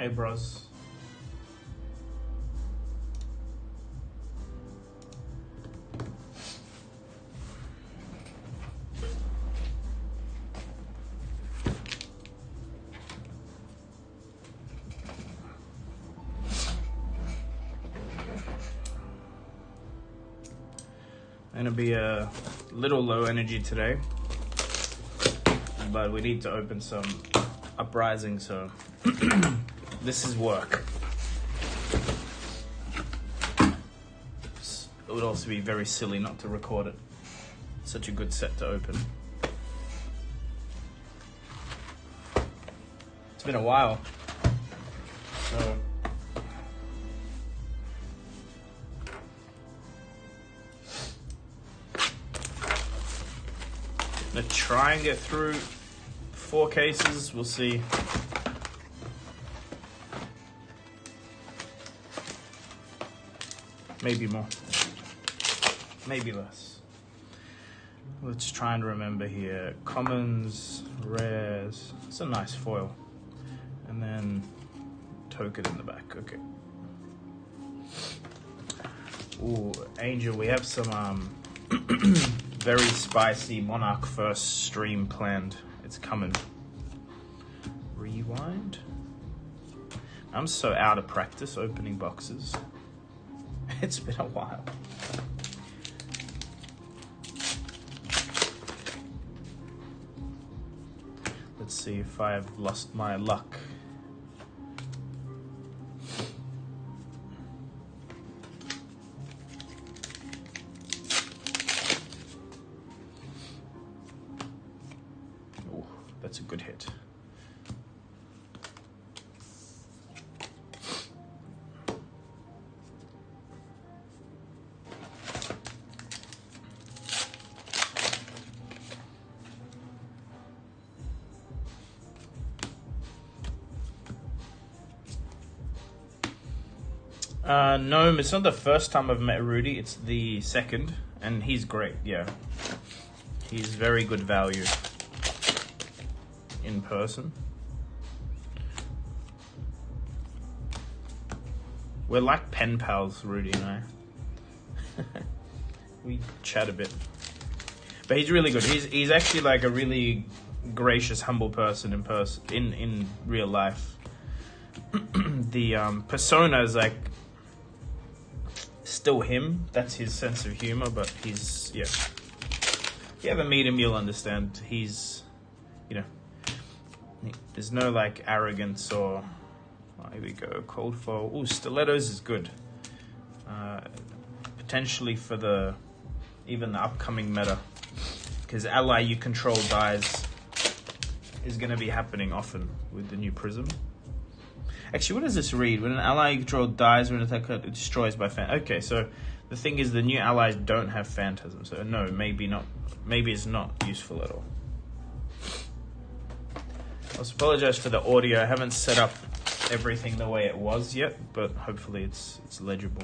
Hey, bros. Gonna be a little low energy today, but we need to open some Uprising, so this is work. It would also be very silly not to record it. Such a good set to open. It's been a while, so I'm gonna try and get through 4 cases. We'll see. Maybe more, maybe less. Let's try and remember here. Commons, rares. It's a nice foil. And then token in the back. Okay. Ooh, Angel, we have some very spicy Monarch first stream planned. It's coming. Rewind. I'm so out of practice opening boxes. It's been a while. Let's see if I've lost my luck. Oh, that's a good hit. No, it's not the first time I've met Rudy. It's the second, and he's great. Yeah, he's very good value in person. We're like pen pals, Rudy and I. We chat a bit, but he's really good. He's actually like a really gracious, humble person in real life. The persona is like still him. That's his sense of humor, but he's, yeah. If you ever meet him, you'll understand. He's, you know, there's no like arrogance or, oh, here we go, cold foil. Ooh, stilettos is good. Potentially for even the upcoming meta, because ally you control dies is going to be happening often with the new Prism. Actually, what does this read? When an ally you control dies when an attacker it destroys by phantasm. Okay, so the thing is the new allies don't have phantasm, so no, maybe not. Maybe it's not useful at all. I also apologize for the audio. I haven't set up everything the way it was yet, but hopefully it's legible.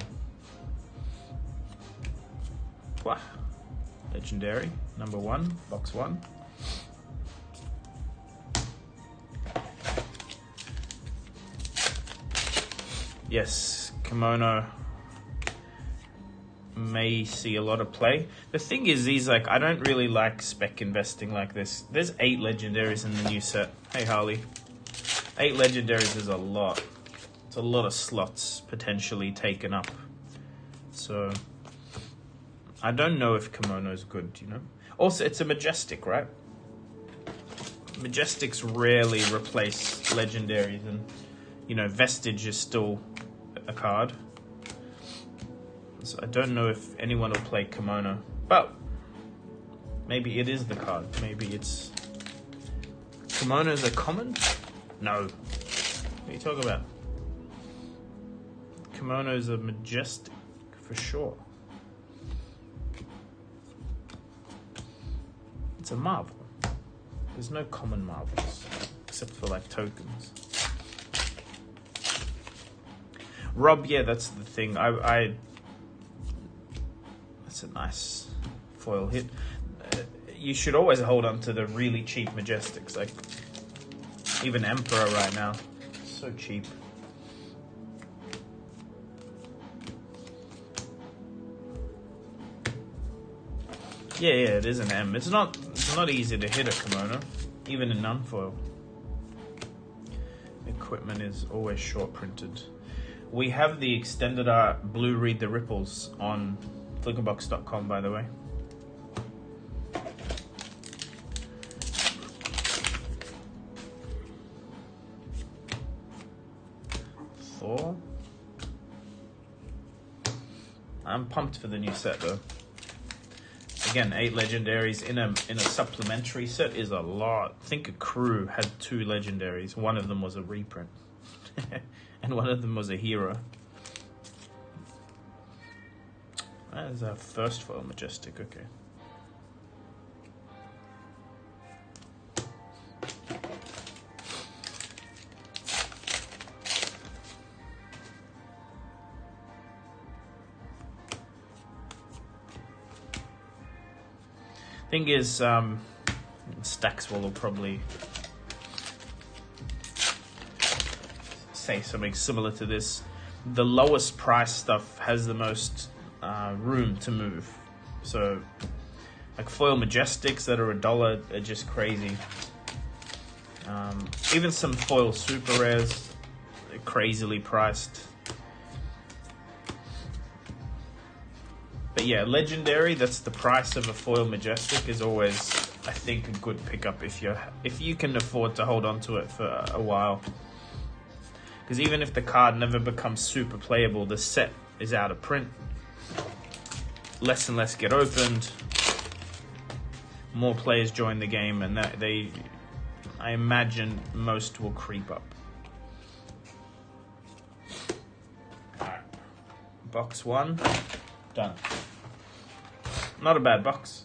Wow. Legendary, number 1, box 1. Yes, Kimono may see a lot of play. The thing is, I don't really like spec investing like this. There's 8 legendaries in the new set. Hey, Harley. 8 legendaries is a lot. It's a lot of slots potentially taken up. So, I don't know if Kimono's good, you know? Also, it's a Majestic, right? Majestics rarely replace legendaries, and, you know, Vestige is still a card. So I don't know if anyone will play Kimono, but maybe it is the card. Maybe it's Kimono's a common? No. What are you talking about? Kimono's a Majestic for sure. It's a marvel. There's no common marvels except for like tokens. Rob, yeah, that's the thing. That's a nice foil hit. You should always hold on to the really cheap Majestics. Like, even Emperor right now, so cheap. Yeah, it is an M. It's not easy to hit a kimono, even in non-foil. Equipment is always short printed. We have the extended art blue Read the Ripples on flickerbox.com, by the way. Thor. I'm pumped for the new set though. Again, 8 legendaries in a supplementary set is a lot. I think a crew had 2 legendaries. One of them was a reprint. And one of them was a hero. That is our first foil Majestic, okay. Thing is, Staxwell will probably say something similar to this. The lowest price stuff has the most room to move. So, like foil Majestics that are $1 are just crazy. Even some foil super rares are crazily priced. But yeah, legendary, that's the price of a foil Majestic, is always, I think, a good pickup if you can afford to hold on to it for a while. Because even if the card never becomes super playable, the set is out of print. Less and less get opened. More players join the game, and I imagine most will creep up. Alright. Box 1. Done. Not a bad box.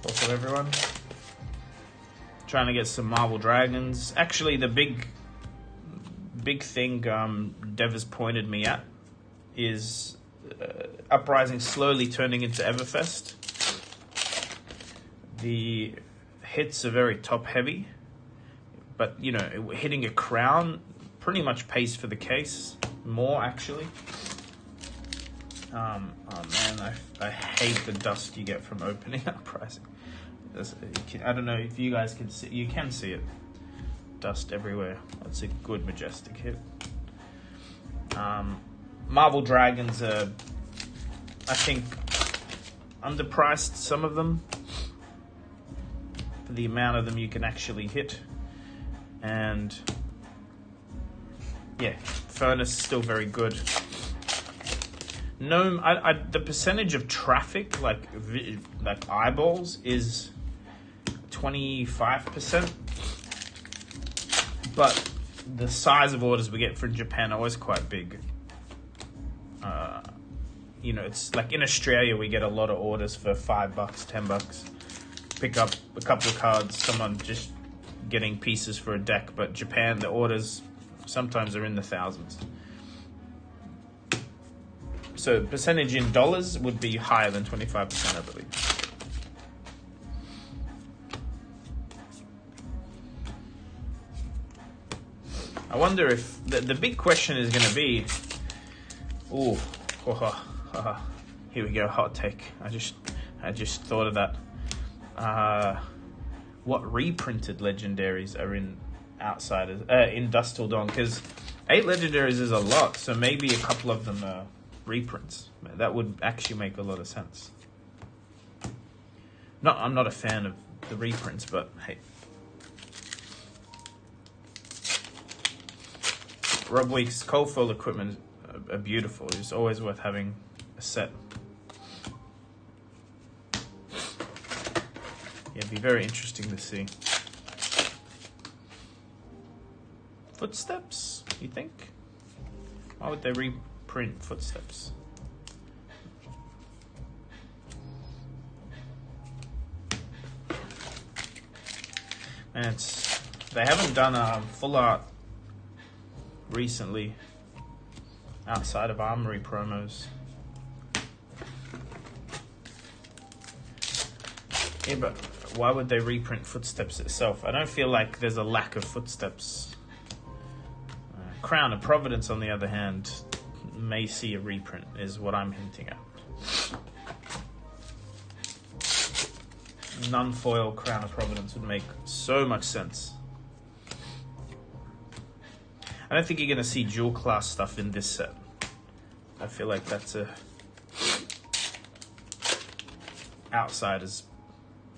What's up, everyone? Trying to get some Marvel Dragons. Actually, the big thing Dev has pointed me at is Uprising slowly turning into Everfest. The hits are very top heavy, but you know, hitting a crown pretty much pays for the case. More actually. Oh man, I hate the dust you get from opening Uprising. I don't know if you guys can see. You can see it. Dust everywhere. That's a good Majestic hit. Marvel Dragons are, I think, underpriced, some of them, for the amount of them you can actually hit. And yeah, Furnace is still very good. No, the percentage of traffic, like eyeballs, is 25%, but the size of orders we get from Japan are always quite big. You know, it's like in Australia we get a lot of orders for $5, $10. Pick up a couple of cards, someone just getting pieces for a deck. But Japan, the orders sometimes are in the thousands. So percentage in dollars would be higher than 25%, I believe. I wonder if the big question is going to be, here we go, hot take. I just thought of that. What reprinted legendaries are in Outsiders, in Dusk Till Dawn? Because 8 legendaries is a lot, so maybe a couple of them are reprints. That would actually make a lot of sense. I'm not a fan of the reprints, but hey. Rob Week's cold foil equipment are beautiful. It's always worth having a set. Yeah, it'd be very interesting to see. Footsteps, you think? Why would they reprint Footsteps? And they haven't done a full art recently outside of Armory promos. Yeah, but why would they reprint Footsteps itself? I don't feel like there's a lack of Footsteps. Crown of Providence, on the other hand, may see a reprint, is what I'm hinting at. Non-foil Crown of Providence would make so much sense. I don't think you're going to see dual class stuff in this set. I feel like that's a outsider's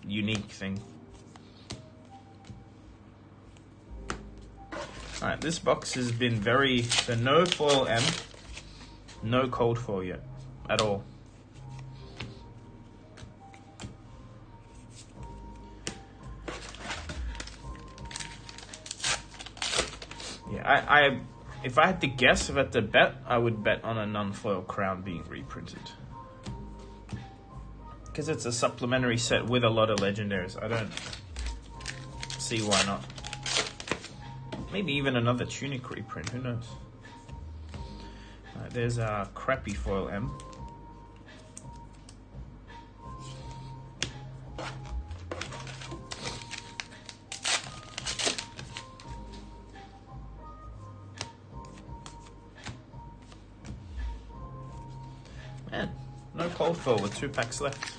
unique thing. Alright, this box has been very... So no foil M, no cold foil yet, at all. Yeah, if I had to guess, if I had to bet, I would bet on a non-foil Crown being reprinted. Because it's a supplementary set with a lot of legendaries. I don't see why not. Maybe even another Tunic reprint, who knows? There's a crappy foil M. Man, no cold foil with 2 packs left.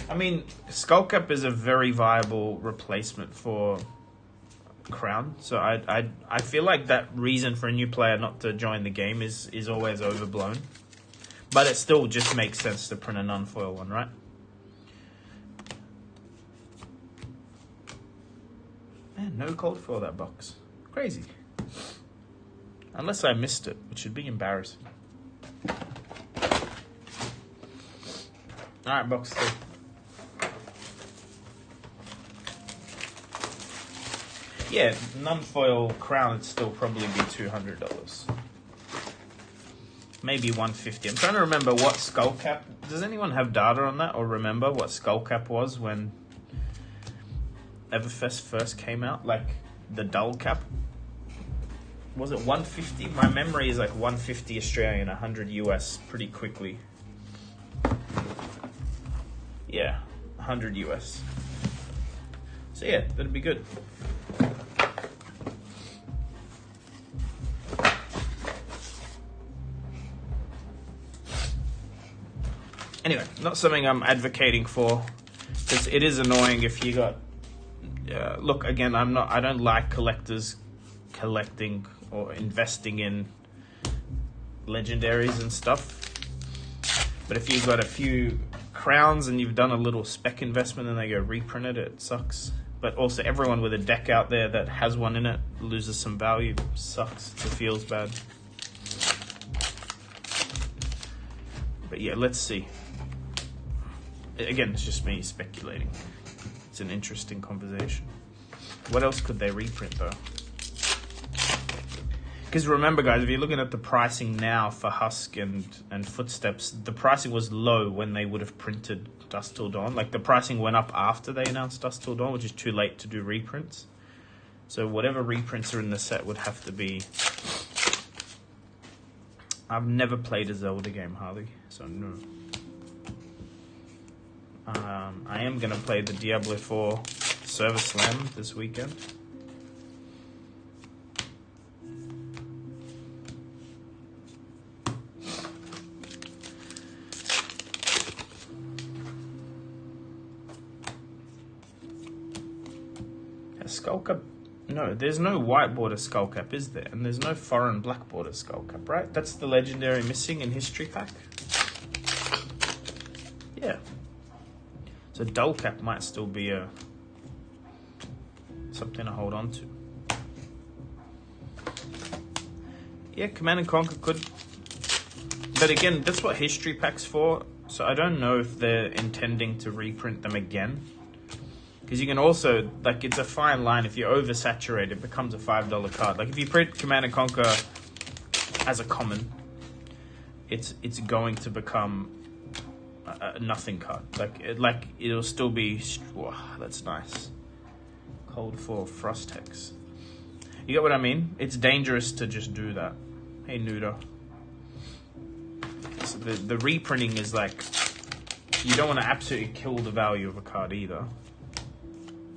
I mean, Skullcap is a very viable replacement for Crown, so I feel like that reason for a new player not to join the game is always overblown, but it still just makes sense to print a non-foil one, right? Man, no cold foil that box. Crazy. Unless I missed it, which would be embarrassing. Alright, box 3. Yeah, non-foil Crown would still probably be $200. Maybe $150. I'm trying to remember what Skullcap... Does anyone have data on that or remember what Skullcap was when Everfest first came out? Like the dull cap? Was it 150? My memory is like 150 Australian, 100 US pretty quickly. Yeah, 100 US. So yeah, that'd be good. Anyway, not something I'm advocating for, because it is annoying if you got... look, again, I don't like collectors collecting or investing in legendaries and stuff. But if you've got a few crowns and you've done a little spec investment and they go reprinted, it sucks. But also everyone with a deck out there that has one in it loses some value. Sucks. It feels bad. But yeah, let's see. Again, it's just me speculating. It's an interesting conversation. What else could they reprint though? Because remember guys, if you're looking at the pricing now for Husk and Footsteps, the pricing was low when they would have printed Dusk Till Dawn. Like the pricing went up after they announced Dusk Till Dawn, which is too late to do reprints. So whatever reprints are in the set would have to be... I've never played a Zelda game, Harley, so no. I am going to play the Diablo 4 Server Slam this weekend. Skullcap? No, there's no white border Skullcap, is there? And there's no foreign black border Skullcap, right? That's the legendary missing in History Pack. Yeah. So dull cap might still be something to hold on to. Yeah, Command and Conquer could. But again, that's what History Pack's for. So I don't know if they're intending to reprint them again. Because you can also, like, it's a fine line. If you oversaturate, it becomes a $5 card. Like, if you print Command and Conquer as a common, it's going to become nothing card. Like it'll still be. Wow, that's nice. Cold foil Frost Hex. You get what I mean? It's dangerous to just do that. Hey, Nuda. So the reprinting is like, you don't want to absolutely kill the value of a card either.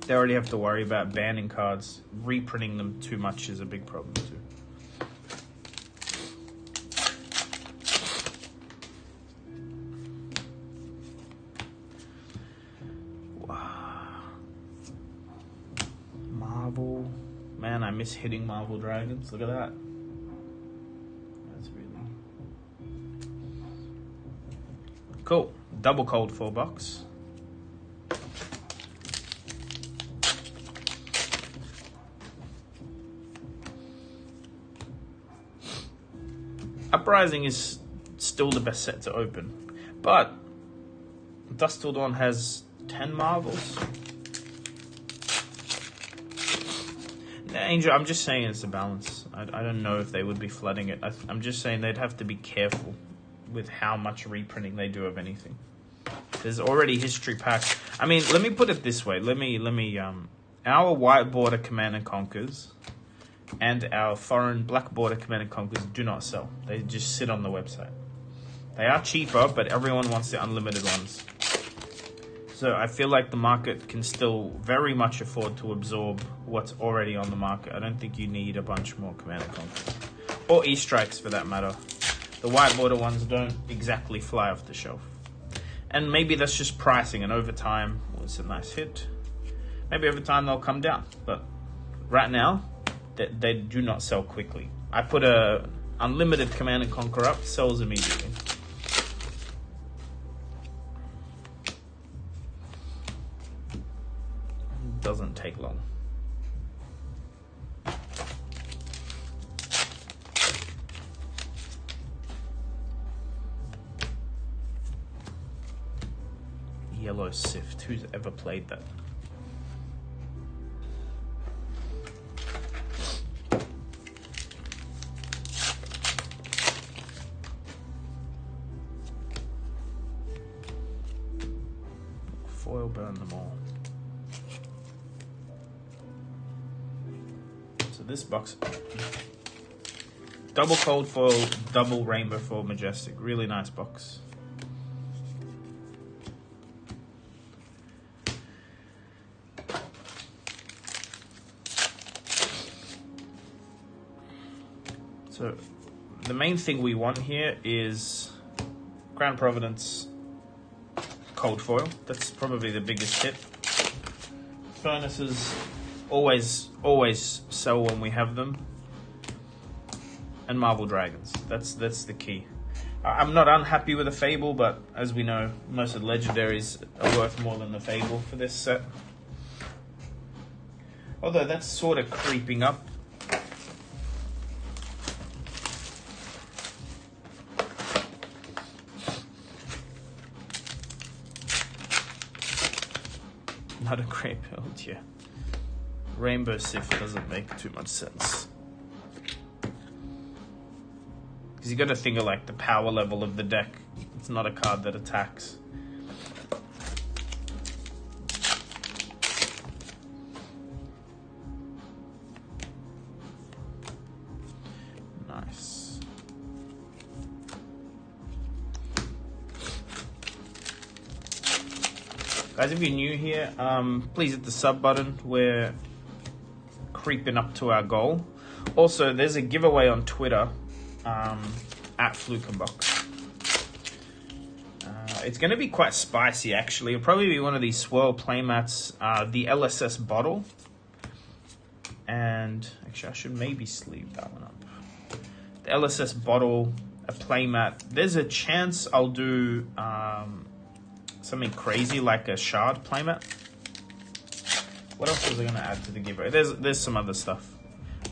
They already have to worry about banning cards. Reprinting them too much is a big problem too. Wow. Marvel. Man, I miss hitting Marvel Dragons. Look at that. That's really cool. Double cold 4 box. Uprising is still the best set to open, but Dusk Till Dawn has 10 Marvels. Angel, I'm just saying it's a balance. I don't know if they would be flooding it. I'm just saying they'd have to be careful with how much reprinting they do of anything. There's already history packs. I mean, let me put it this way. Our white border Command and Conquers and our foreign black border Command and Conquers do not sell. They just sit on the website. They are cheaper, but everyone wants the unlimited ones. So I feel like the market can still very much afford to absorb what's already on the market. I don't think you need a bunch more Command and Conquers. Or E-Strikes for that matter. The white border ones don't exactly fly off the shelf. And maybe that's just pricing, and over time, well, it's a nice hit. Maybe over time they'll come down. But right now, they do not sell quickly. I put a unlimited Command and Conquer up, sells immediately. Doesn't take long. Yellow Sift. Who's ever played that? Foil burn them all. So this box, double cold foil, double rainbow foil majestic. Really nice box. So the main thing we want here is Grand Providence cold foil. That's probably the biggest hit. Furnaces always sell when we have them. And Marvel Dragons. That's the key. I'm not unhappy with the Fable, but as we know, most of the legendaries are worth more than the Fable for this set. Although that's sort of creeping up. Not a great build, yeah. Rainbow Sift doesn't make too much sense. Because you got to think of like the power level of the deck. It's not a card that attacks. Nice. Guys, if you're new here, please hit the sub button. We're creeping up to our goal. Also, there's a giveaway on Twitter at Flukenbox. It's going to be quite spicy, actually. It'll probably be one of these swirl playmats, the LSS bottle. And actually, I should maybe sleeve that one up. The LSS bottle, a playmat. There's a chance I'll do something crazy like a shard playmat. What else was I going to add to the giveaway? There's some other stuff.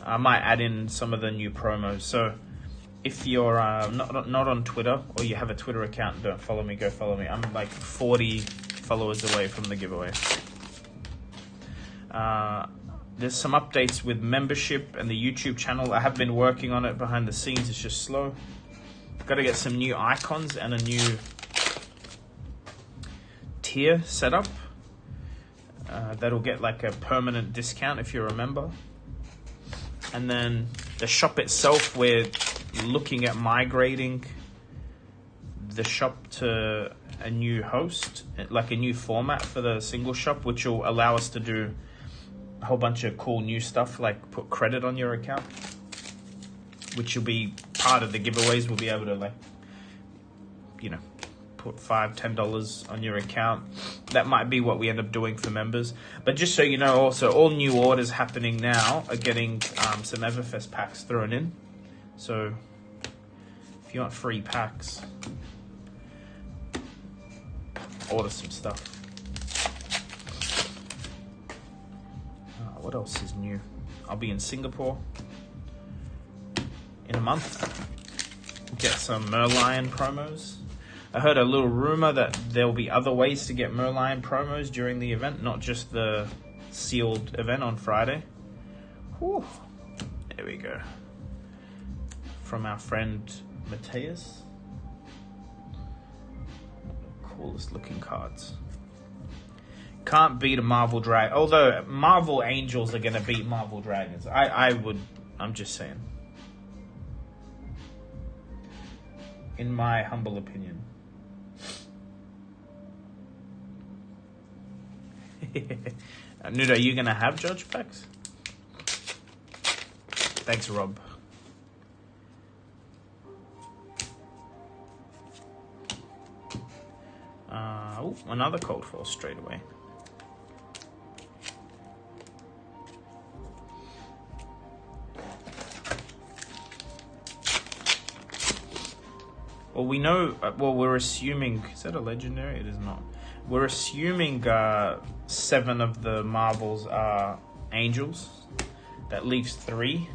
I might add in some of the new promos. So if you're not on Twitter, or you have a Twitter account and don't follow me, go follow me. I'm like 40 followers away from the giveaway. There's some updates with membership and the YouTube channel. I have been working on it behind the scenes. It's just slow. Got to get some new icons and a new tier setup. That'll get like a permanent discount if you remember. And then the shop itself, we're looking at migrating the shop to a new host, like a new format for the single shop, which will allow us to do a whole bunch of cool new stuff, like put credit on your account, which will be part of the giveaways. We'll be able to, like, you know, put $5-10 on your account. That might be what we end up doing for members. But just so you know, also all new orders happening now are getting some Everfest packs thrown in. So if you want free packs, order some stuff. What else is new? I'll be in Singapore in a month. Get some Merlion promos. I heard a little rumor that there'll be other ways to get Merlion promos during the event, not just the sealed event on Friday. Whew. There we go. From our friend Mateus. Coolest looking cards. Can't beat a Marvel Dragon. Although Marvel Angels are going to beat Marvel Dragons. I'm just saying. In my humble opinion. Nuda, are you going to have Judge packs? Thanks, Rob. Another cold foil straight away. Well, we know, we're assuming, is that a legendary? It is not. We're assuming 7 of the Marvels are Angels. That leaves 3.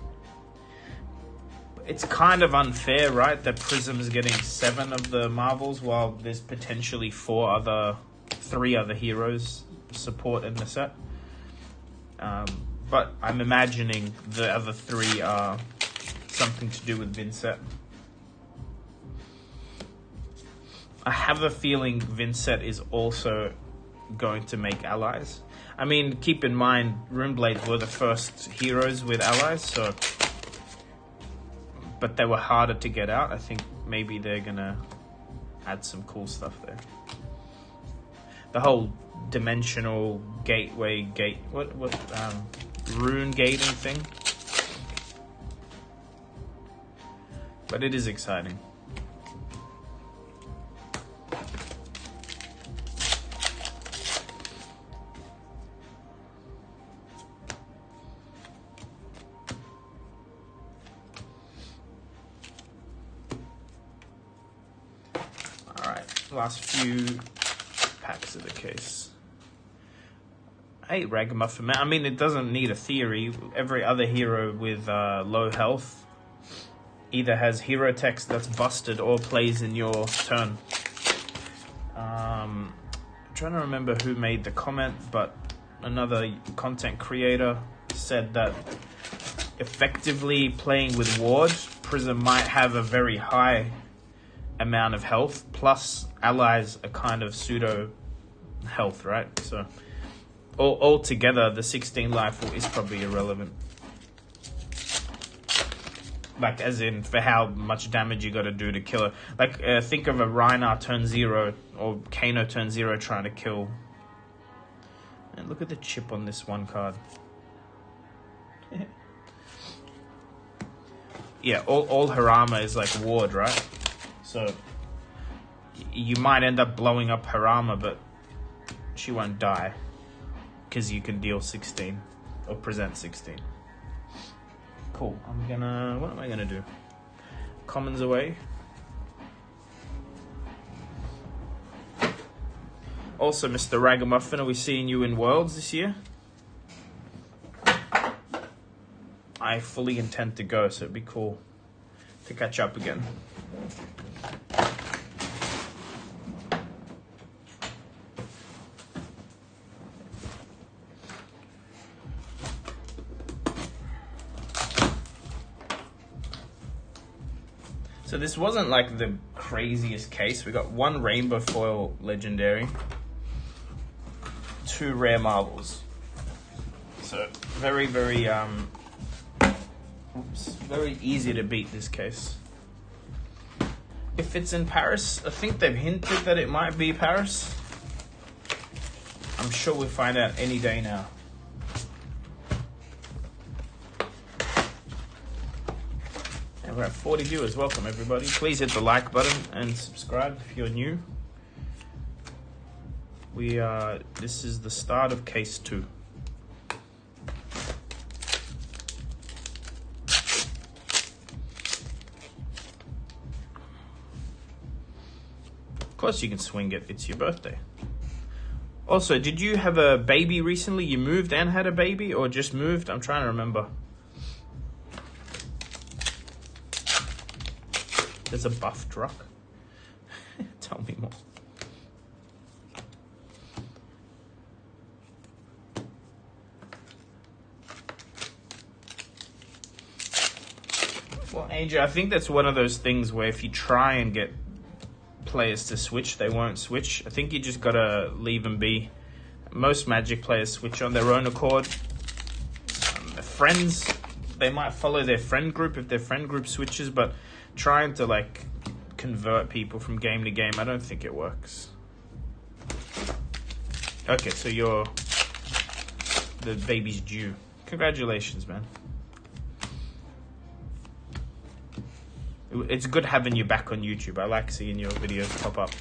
It's kind of unfair, right? That Prism's getting 7 of the Marvels while there's potentially 3 other heroes support in the set. But I'm imagining the other 3 are something to do with Vincent. I have a feeling Vincent is also going to make allies. I mean, keep in mind, Runeblades were the first heroes with allies, so... But they were harder to get out. I think maybe they're gonna add some cool stuff there. The whole dimensional gateway rune gating thing. But it is exciting. Last few packs of the case. Hey, Ragamuffin Man. I mean, it doesn't need a theory. Every other hero with low health either has hero text that's busted or plays in your turn. I'm trying to remember who made the comment, but another content creator said that effectively playing with Ward, Prism might have a very high amount of health, plus allies are kind of pseudo health, right? So all together, the 16 life is probably irrelevant. Like, as in, for how much damage you got to do to kill her. Like, think of a Rhinar turn 0 or Kano turn 0 trying to kill. And look at the chip on this one card. Yeah, all her armor is like Ward, right? So you might end up blowing up her armor, but she won't die because you can deal 16 or present 16. Cool. What am I gonna do? Commons away. Also, Mr. Ragamuffin, are we seeing you in Worlds this year? I fully intend to go, so it'd be cool to catch up again. So this wasn't like the craziest case. We got one rainbow foil legendary. 2 rare marbles. So very, very, very easy to beat this case. If it's in Paris, I think they've hinted that it might be Paris. I'm sure we'll find out any day now. And we're at 40 viewers. Welcome, everybody. Please hit the like button and subscribe if you're new. This is the start of case 2. Of course you can swing it, it's your birthday. Also, did you have a baby recently? You moved and had a baby, or just moved? I'm trying to remember. There's a buff truck. Tell me more. Well, Angel, I think that's one of those things where if you try and get players to switch, they won't switch. I think you just gotta leave them be. Most Magic players switch on their own accord. Friends, they might follow their friend group if their friend group switches, but trying to like convert people from game to game, I don't think it works. Okay, so the baby's due. Congratulations, man. It's good having you back on YouTube. I like seeing your videos pop up.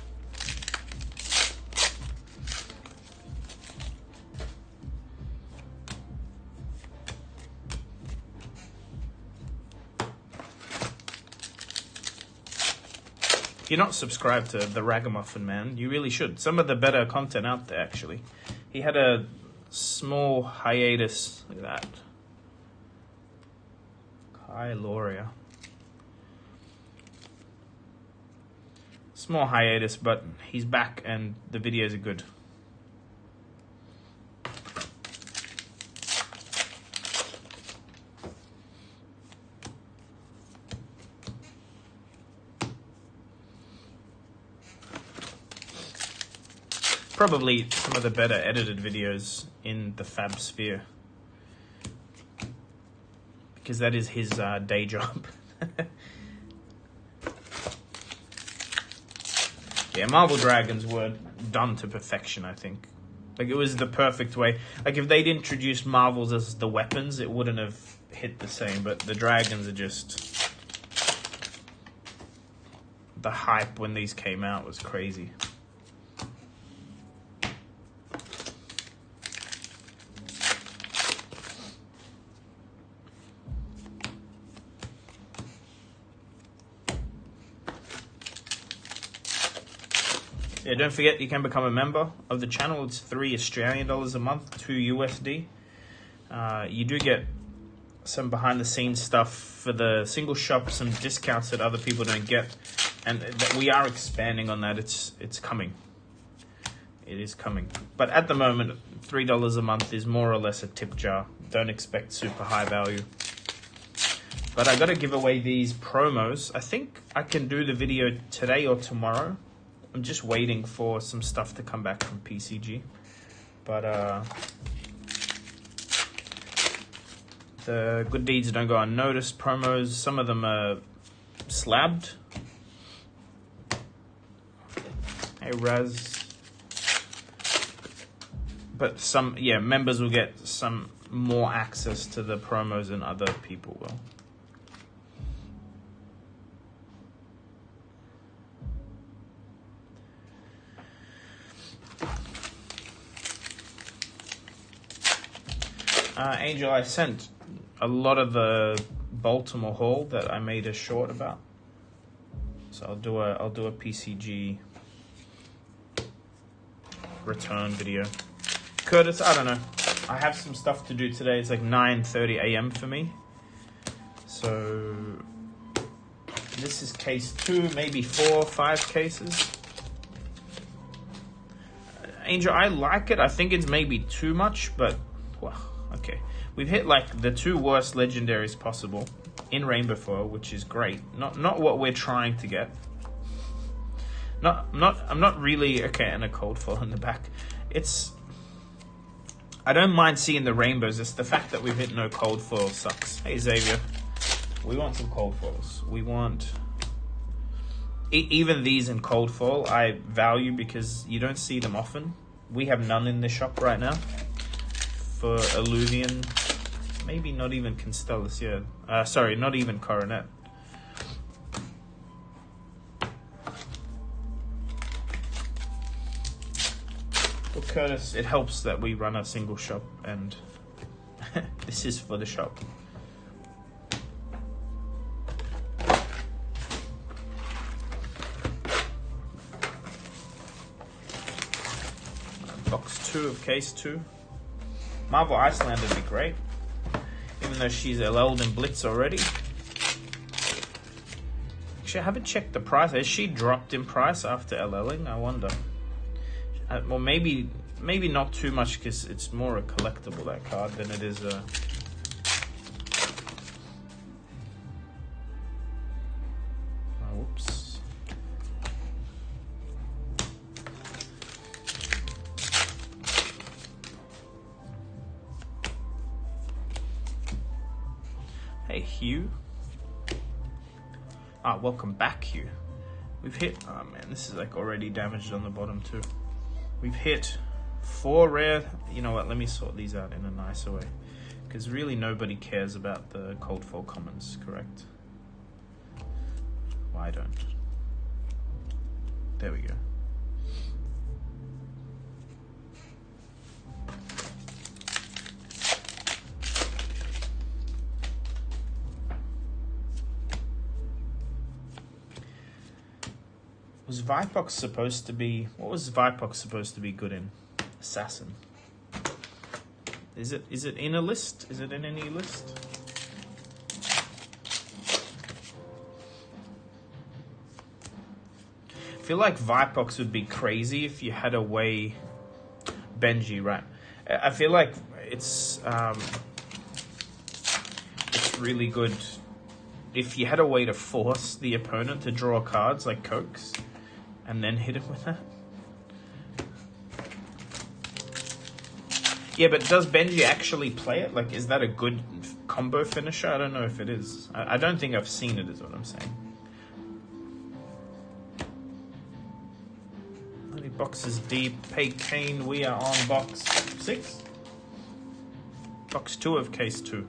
If you're not subscribed to the Ragamuffin Man, you really should. Some of the better content out there, actually. He had a small hiatus. Look at that. Kyloria. Small hiatus, but he's back and the videos are good. Probably some of the better edited videos in the Fab sphere. Because that is his day job. Yeah, Marvel Dragons were done to perfection, I think. Like, it was the perfect way. Like, if they'd introduced Marvels as the weapons, it wouldn't have hit the same. But the Dragons are just... The hype when these came out was crazy. Yeah, don't forget you can become a member of the channel. It's $3 Australian a month, $2 USD. You do get some behind the scenes stuff for the single shop, some discounts that other people don't get, and we are expanding on that. It's coming. It is coming. But at the moment, $3 a month is more or less a tip jar. Don't expect super high value. But I got to give away these promos. I think I can do the video today or tomorrow. I'm just waiting for some stuff to come back from PCG. But the good deeds don't go unnoticed. Promos, some of them are slabbed. Hey, Raz. But some, yeah, members will get some more access to the promos than other people will. Angel, I sent a lot of the Baltimore haul that I made a short about, so I'll do a PCG return video. Curtis, I don't know. I have some stuff to do today. It's like 9:30 a.m. for me, so this is case 2, maybe 4 or 5 cases. Angel, I like it. I think it's maybe too much, but well. Okay, we've hit like the 2 worst legendaries possible in Rainbow Foil, which is great. Not what we're trying to get. I'm not really okay. And a cold foil in the back. It's I don't mind seeing the rainbows. It's the fact that we've hit no cold foil sucks. Hey Xavier, we want some cold foils. We want even these in cold foil. I value because you don't see them often. We have none in the shop right now for Illuvian. Maybe not even Constellus. Yeah, sorry, not even Coronet. Well, Curtis, it helps that we run a single shop, and this is for the shop. Box 2 of case 2. Marvel Iceland would be great, even though she's LL'd in Blitz already. Actually, I haven't checked the price. Has she dropped in price after LLing? I wonder. Well, maybe not too much because it's more a collectible, that card, than it is a... Oh, whoops. Hey, Hugh. Ah, welcome back, Hugh. We've hit... Oh, man, this is like already damaged on the bottom, too. We've hit 4 rare. You know what? Let me sort these out in a nicer way, because really nobody cares about the cold foil commons, correct? Well, I don't. There we go. Was Vipox supposed to be... What was Vipox supposed to be good in? Assassin. Is it in a list? Is it in any list? I feel like Vipox would be crazy if you had a way... Benji, right? I feel like it's really good if you had a way to force the opponent to draw cards like Cokes, and then hit him with that. Yeah, but does Benji actually play it? Like, is that a good combo finisher? I don't know if it is. I don't think I've seen it, is what I'm saying. How many boxes deep? Hey, Kane, we are on box 6? Box 2 of case 2.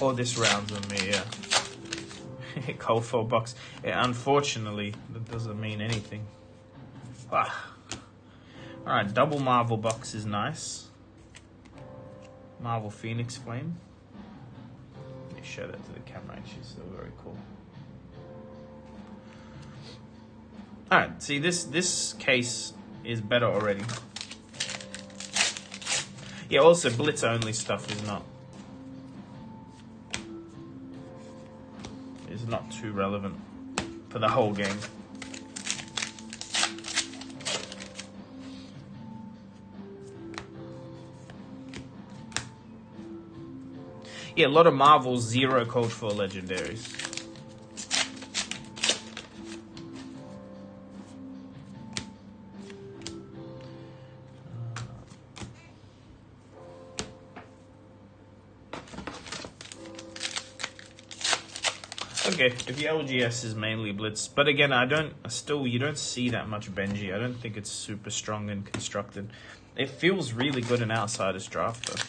Or this round's on me, yeah. Cold foil box. Yeah, unfortunately, that doesn't mean anything. Ah. Alright, double Marvel box is nice. Marvel Phoenix Flame. Let me show that to the camera, she's still very cool. Alright, see this case is better already. Yeah, also Blitz only stuff is not too relevant for the whole game. Yeah, a lot of Marvel 0 cold foil legendaries. Okay, if your LGS is mainly Blitz, but again, you don't see that much Benji. I don't think it's super strong and constructed. It feels really good in Outsiders draft though.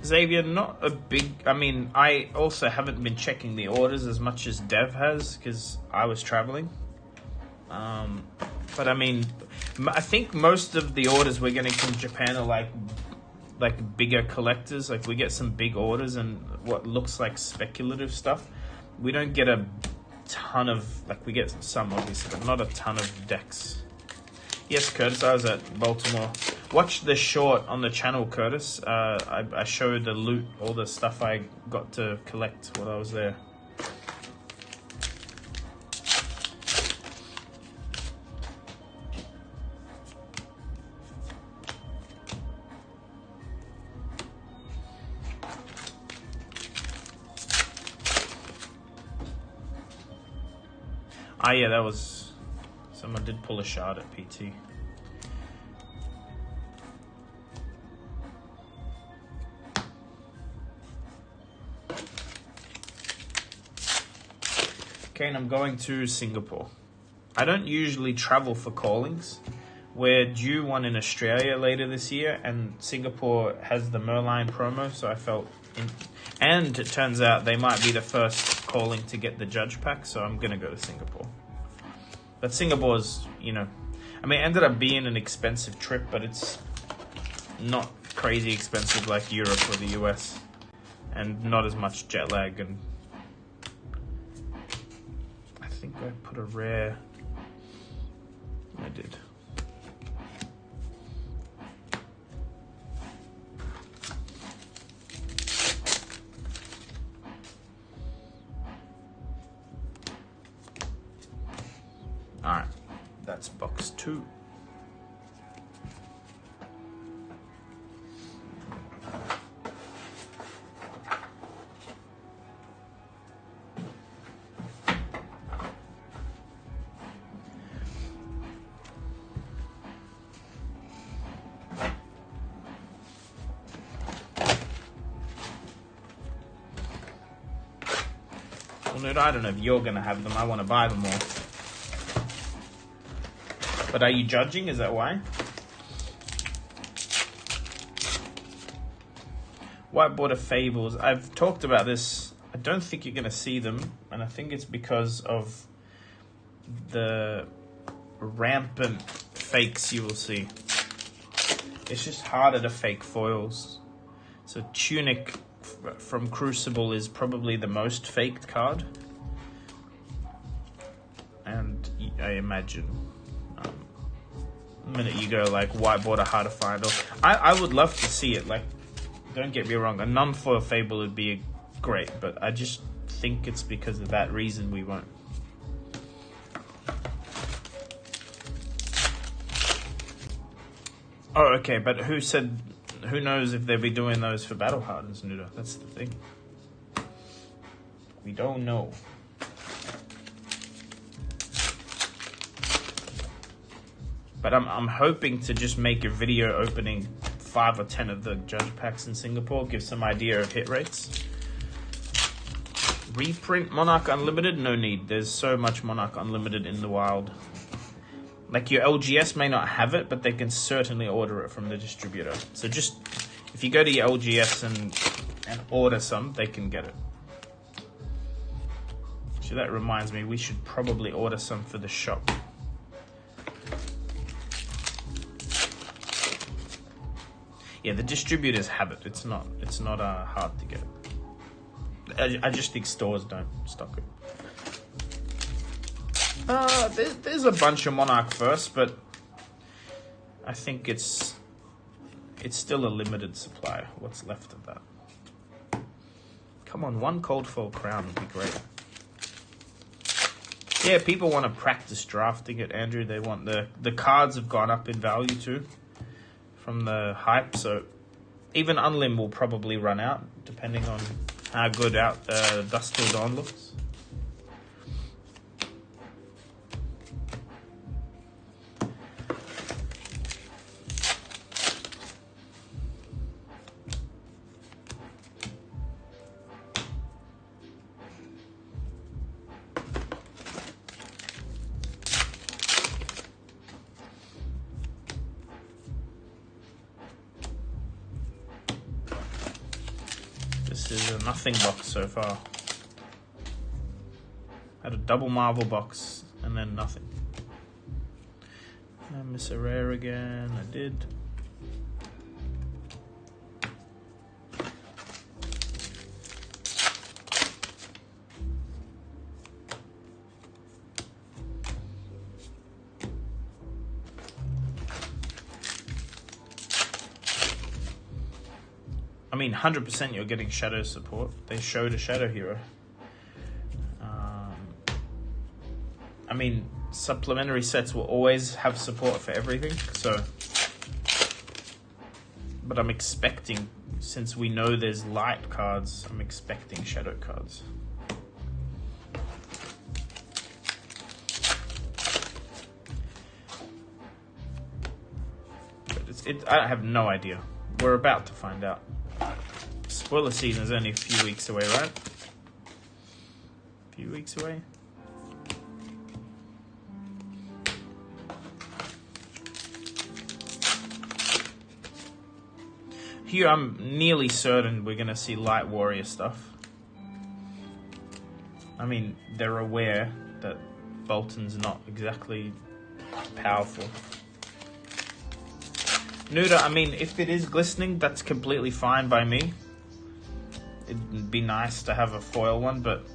Xavier, not a big... I mean, I also haven't been checking the orders as much as Dev has, because I was traveling. But I mean, I think most of the orders we're getting from Japan are like bigger collectors. Like, we get some big orders and what looks like speculative stuff. We don't get a ton of... Like, we get some, obviously, but not a ton of decks. Yes, Curtis, I was at Baltimore. Watch the short on the channel, Curtis. I showed the loot, all the stuff I got to collect while I was there. Ah, yeah, that was... Someone did pull a shard at PT. Okay, and I'm going to Singapore. I don't usually travel for callings. We're due one in Australia later this year, and Singapore has the Merline promo, so I felt... And it turns out they might be the first calling to get the judge pack, so I'm going to go to Singapore. But Singapore's, you know... I mean, it ended up being an expensive trip, but it's not crazy expensive like Europe or the US. And not as much jet lag, and... I think I put a rare... I did. Alright, that's box 2. Well, dude, I don't know if you're going to have them. I want to buy them all. But are you judging? Is that why? Whiteboard Fables. I've talked about this. I don't think you're going to see them. And I think it's because of the rampant fakes you will see. It's just harder to fake foils. So Tunic from Crucible is probably the most faked card. And I imagine... the minute you go like whiteboard are hard to find, or I would love to see it. Like, don't get me wrong, a non-foil Fable would be great, but I just think it's because of that reason we won't. Oh, okay, but who said? Who knows if they'll be doing those for Battle Hardens, Nuda? That's the thing. We don't know. But I'm hoping to just make a video opening 5 or 10 of the judge packs in Singapore, give some idea of hit rates. Reprint Monarch Unlimited? No need. There's so much Monarch Unlimited in the wild. Like, your LGS may not have it, but they can certainly order it from the distributor. So just, if you go to your LGS and order some, they can get it. So that reminds me, we should probably order some for the shop. Yeah, the distributors have it. It's not hard to get it. I just think stores don't stock it. There's a bunch of Monarch first, but I think it's still a limited supply. What's left of that? Come on, one cold foil crown would be great. Yeah, people want to practice drafting it, Andrew. They want the cards have gone up in value too. From the hype, so even Unlim will probably run out, depending on how good Dusk Till Dawn looks. This is a nothing box so far. Had a double Marvel box and then nothing. I miss a rare again. I did. I mean, 100% you're getting shadow support. They showed a shadow hero. I mean, supplementary sets will always have support for everything, so... But I'm expecting, since we know there's light cards, I'm expecting shadow cards. But I have no idea. We're about to find out. Spoiler season is only a few weeks away, right? A few weeks away? Here, I'm nearly certain we're going to see Light Warrior stuff. I mean, they're aware that Bolton's not exactly powerful. Nuda, I mean, if it is glistening, that's completely fine by me. It'd be nice to have a foil one, but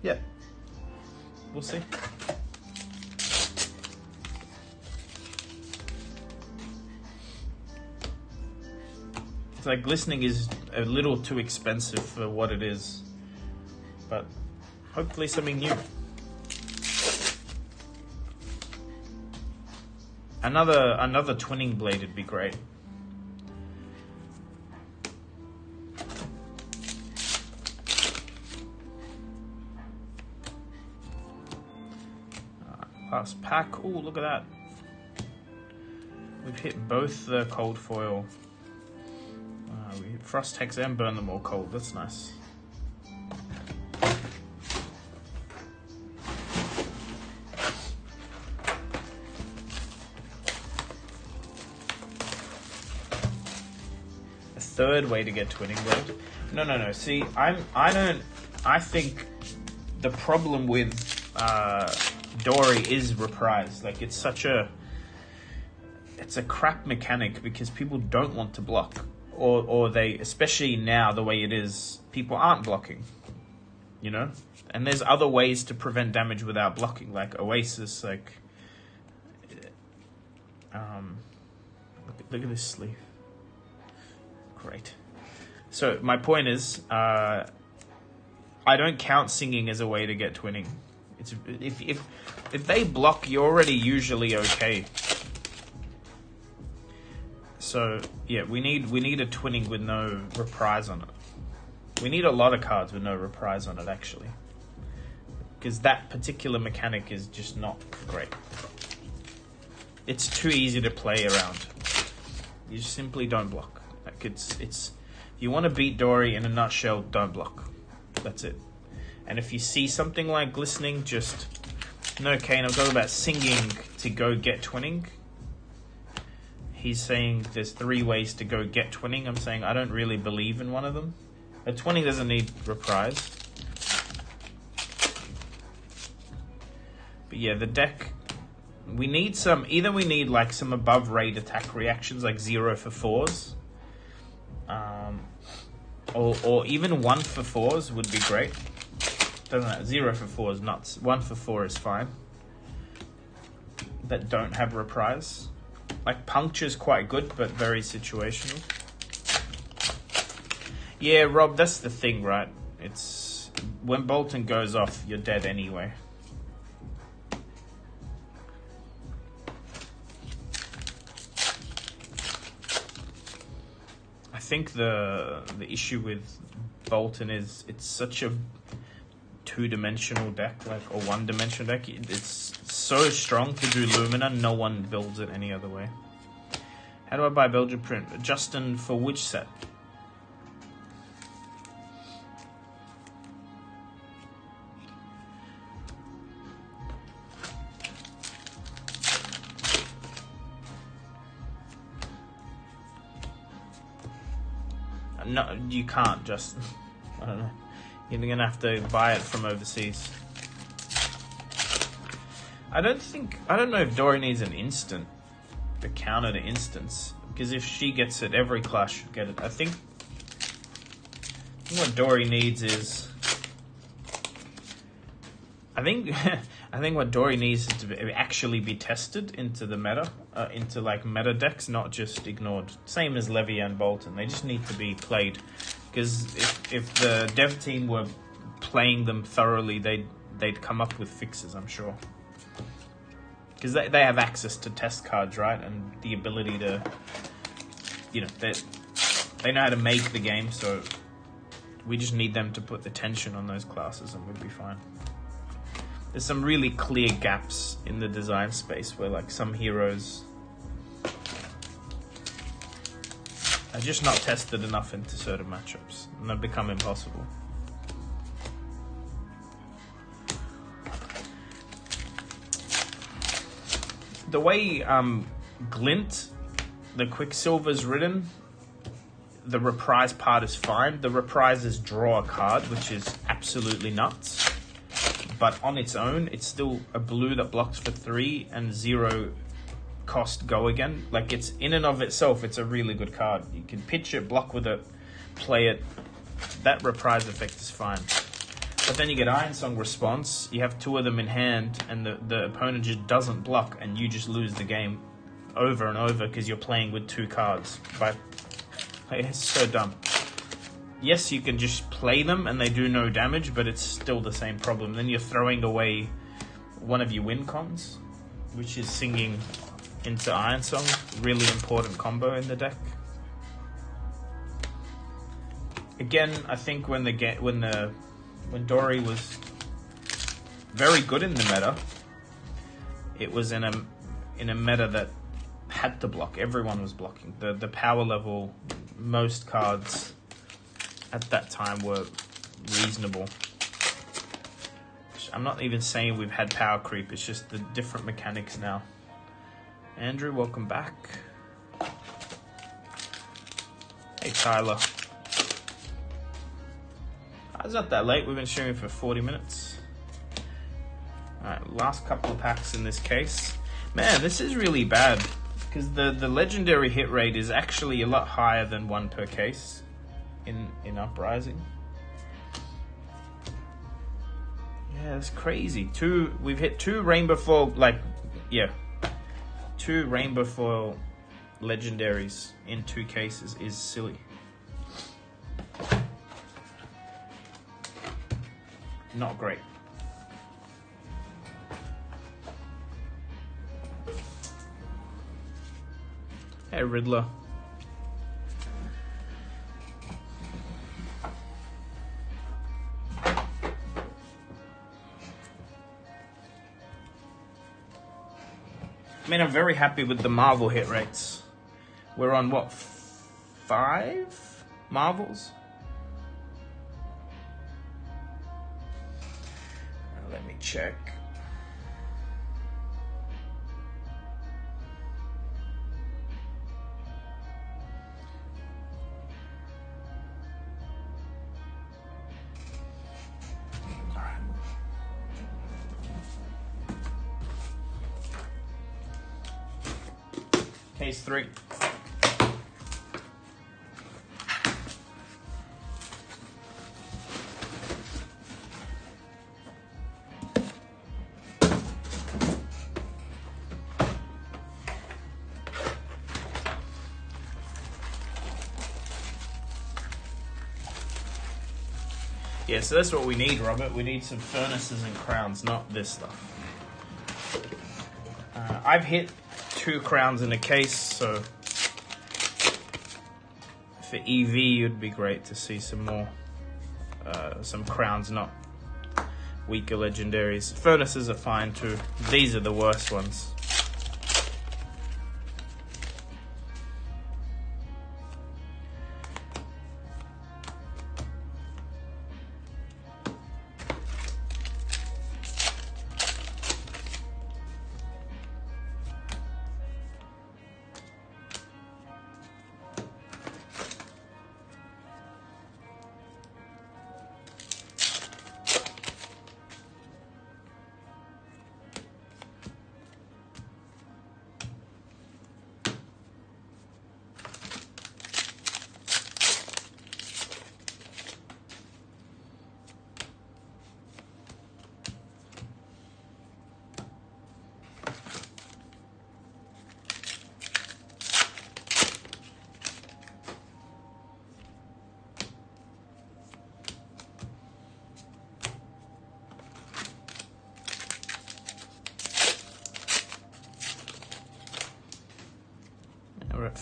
yeah, we'll see. It's like glistening is a little too expensive for what it is, but hopefully something new. Another twinning blade would be great. Last pack. Oh, look at that. We've hit both the cold foil. We hit Frost Hex and burn them all cold. That's nice. A third way to get twinning blade. No. See, I think the problem with Dory is reprise. Like, it's a crap mechanic because people don't want to block, or they, especially now the way it is, people aren't blocking, you know. And there's other ways to prevent damage without blocking, like Oasis. Like, look at this sleeve. Great. So my point is, I don't count singing as a way to get twinning. It's if they block, you're already usually okay. So yeah, we need a twinning with no reprise on it. We need a lot of cards with no reprise on it, actually, because that particular mechanic is just not great. It's too easy to play around. You simply don't block. Like, it's if you want to beat Dory in a nutshell, don't block. That's it. And if you see something like glistening, just no, Kane. I'm talking about singing to go get twinning. He's saying there's 3 ways to go get twinning. I'm saying I don't really believe in one of them. A twinning doesn't need reprise. But yeah, the deck, we need some, either we need like some above rate attack reactions, like 0 for 4s. Or even 1 for 4s would be great. Doesn't matter. 0 for 4 is nuts. 1 for 4 is fine. That don't have reprise. Like, Puncture's quite good, but very situational. Yeah, Rob, that's the thing, right? It's when Bolton goes off, you're dead anyway. I think the issue with Bolton is it's such a 2-dimensional deck, like, or 1-dimensional deck. It's so strong to do Lumina, no one builds it any other way. How do I buy Belgian print? Justin, for which set? No, you can't, Justin. I don't know. You're gonna have to buy it from overseas. I don't know if Dory needs an instant, the counter to instance, because if she gets it, every class should get it. I think what Dory needs is, I think I think what Dory needs is to actually be tested into the meta, into like meta decks, not just ignored. Same as Levy and Bolton, they just need to be played. Because if the dev team were playing them thoroughly, they'd come up with fixes, I'm sure. Because they have access to test cards, right, and the ability to, you know, they know how to make the game, so we just need them to put the tension on those classes and we'll be fine. There's some really clear gaps in the design space where like some heroes are just not tested enough into certain matchups and they become impossible. The way Glint, the Quicksilver's written, the reprise part is fine. The reprise is draw a card, which is absolutely nuts. But on its own, it's still a blue that blocks for 3 and 0 cost go again. Like, it's in and of itself, it's a really good card. You can pitch it, block with it, play it. That reprise effect is fine. But then you get Iron Song response, you have 2 of them in hand, and the opponent just doesn't block, and you just lose the game over and over because you're playing with 2 cards. It's so dumb. Yes, you can just play them and they do no damage, but it's still the same problem. Then you're throwing away one of your win cons, which is singing into Iron Song. Really important combo in the deck. Again, I think when Dory was very good in the meta, it was in a meta that had to block. Everyone was blocking. The power level, most cards at that time were reasonable. I'm not even saying we've had power creep, it's just the different mechanics now. Andrew, welcome back. Hey Tyler. It's not that late, we've been streaming for 40 minutes. Alright, last couple of packs in this case. Man, this is really bad, because the legendary hit rate is actually a lot higher than 1 per case in Uprising. Yeah, it's crazy. We've hit 2 rainbow foil, 2 rainbow foil legendaries in 2 cases is silly. Not great. Hey Riddler. I mean, I'm very happy with the Marvel hit rates. We're on what, 5 Marvels? Let me check. Case 3. Yeah, so that's what we need, Robert. We need some furnaces and crowns, not this stuff. I've hit 2 crowns in a case, so for EV it'd be great to see some more, some crowns, not weaker legendaries. Furnaces are fine too. These are the worst ones.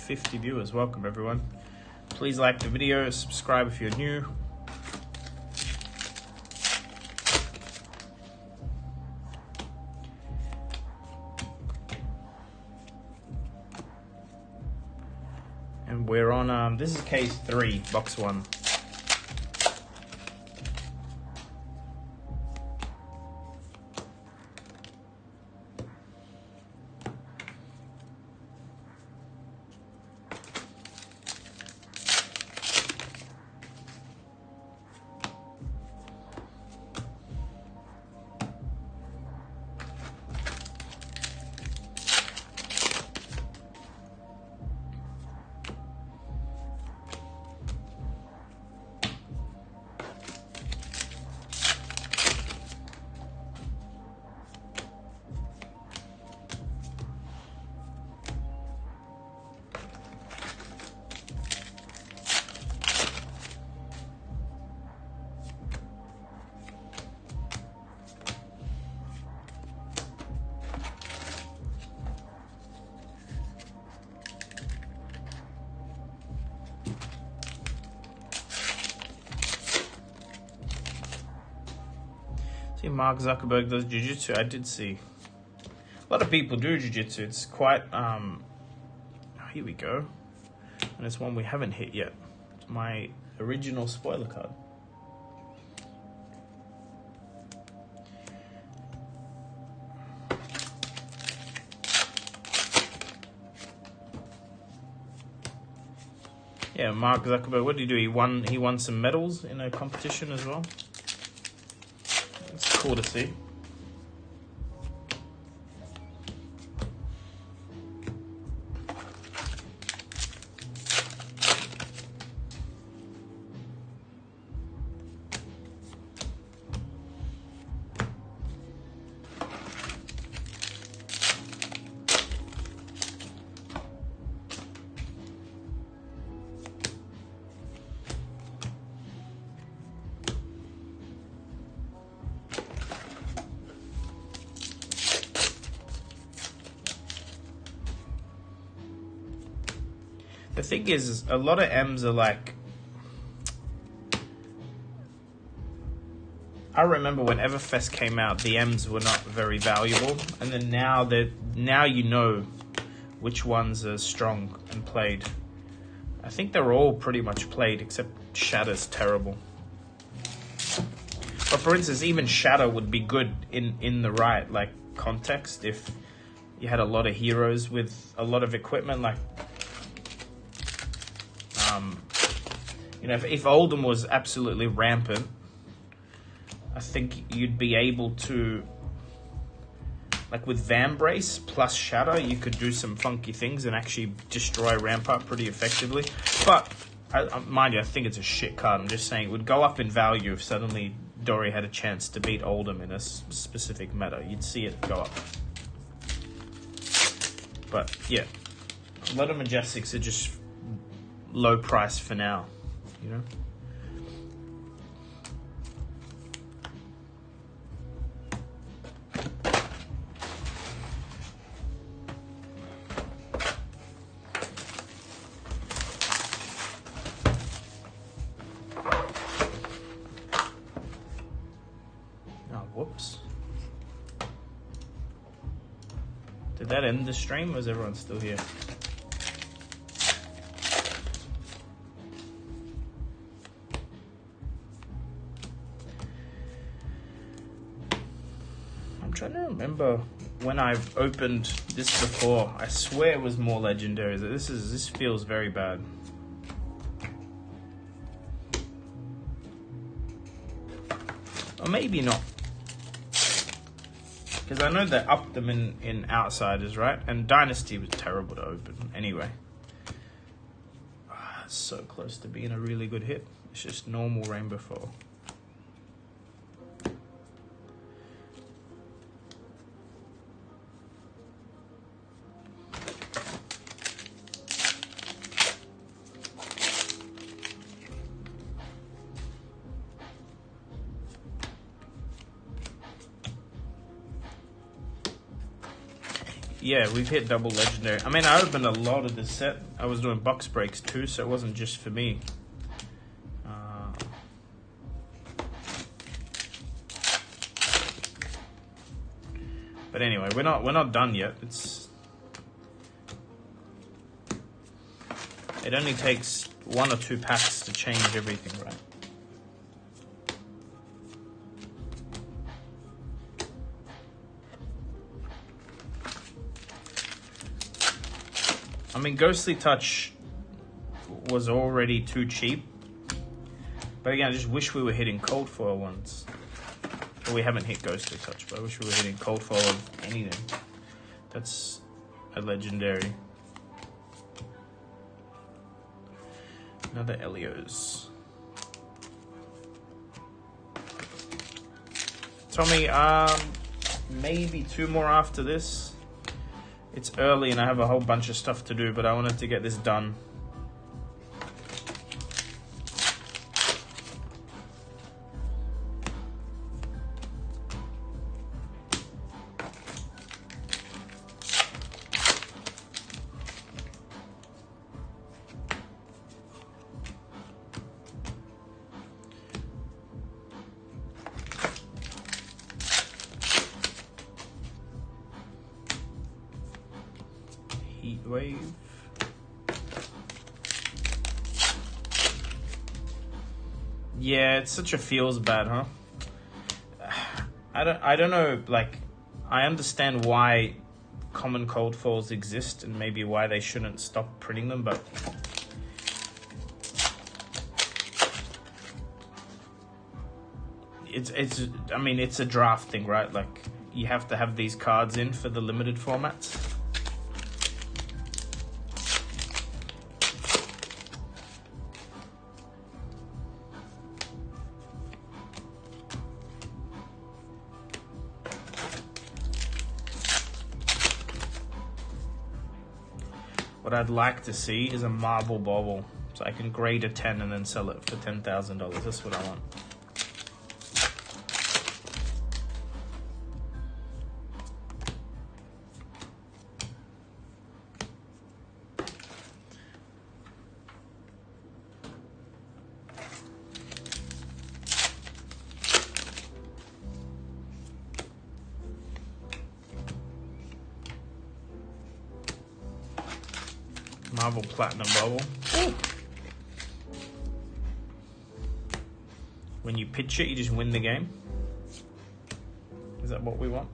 50 viewers. Welcome, everyone. Please like the video, subscribe if you're new. And we're on, this is case 3, box 1. See, Mark Zuckerberg does jiu-jitsu. I did see. A lot of people do jiu-jitsu. It's quite, here we go. And it's one we haven't hit yet. It's my original spoiler card. Yeah, Mark Zuckerberg, what did he do? He won some medals in a competition as well. It's cool to see. The thing is, a lot of M's are like, I remember when Everfest came out, the M's were not very valuable, and then now you know which ones are strong and played. I think they're all pretty much played, except Shatter's terrible. But for instance, even Shatter would be good in the right like context if you had a lot of heroes with a lot of equipment, like. You know, if Oldham was absolutely rampant, I think you'd be able to, like with Vambrace plus Shatter, you could do some funky things and actually destroy Rampart pretty effectively. But, mind you, I think it's a shit card. I'm just saying it would go up in value if suddenly Dory had a chance to beat Oldham in a specific meta. You'd see it go up. But, yeah, a lot of Majestics are just low price for now, you know. Oh, whoops. Did that end the stream, or is everyone still here? I'm trying to remember when I've opened this before. I swear it was more legendary. This feels very bad. Or maybe not. Because I know they upped them in Outsiders, right? And Dynasty was terrible to open anyway. It's so close to being a really good hit. It's just normal Rainbow Foil. yeah, we've hit double legendary. I mean, I opened a lot of this set. I was doing box breaks too, so it wasn't just for me. But anyway, we're not done yet. It only takes 1 or 2 packs to change everything, right? I mean, Ghostly Touch was already too cheap. But again, I just wish we were hitting cold foil ones. Well, we haven't hit Ghostly Touch, but I wish we were hitting cold foil of anything. That's a legendary. Another Elios. Tommy, maybe 2 more after this. It's early and I have a whole bunch of stuff to do, but I wanted to get this done. Wave. Yeah, it's such a feels bad, huh? I don't know, like, I understand why common cold foils exist and maybe why they shouldn't stop printing them, but I mean, it's a draft thing, right? Like, you have to have these cards in for the limited formats. What I'd like to see is a marble bauble, so I can grade a 10 and then sell it for $10,000. That's what I want. Marble Platinum Bubble. Ooh. When you pitch it, you just win the game. Is that what we want?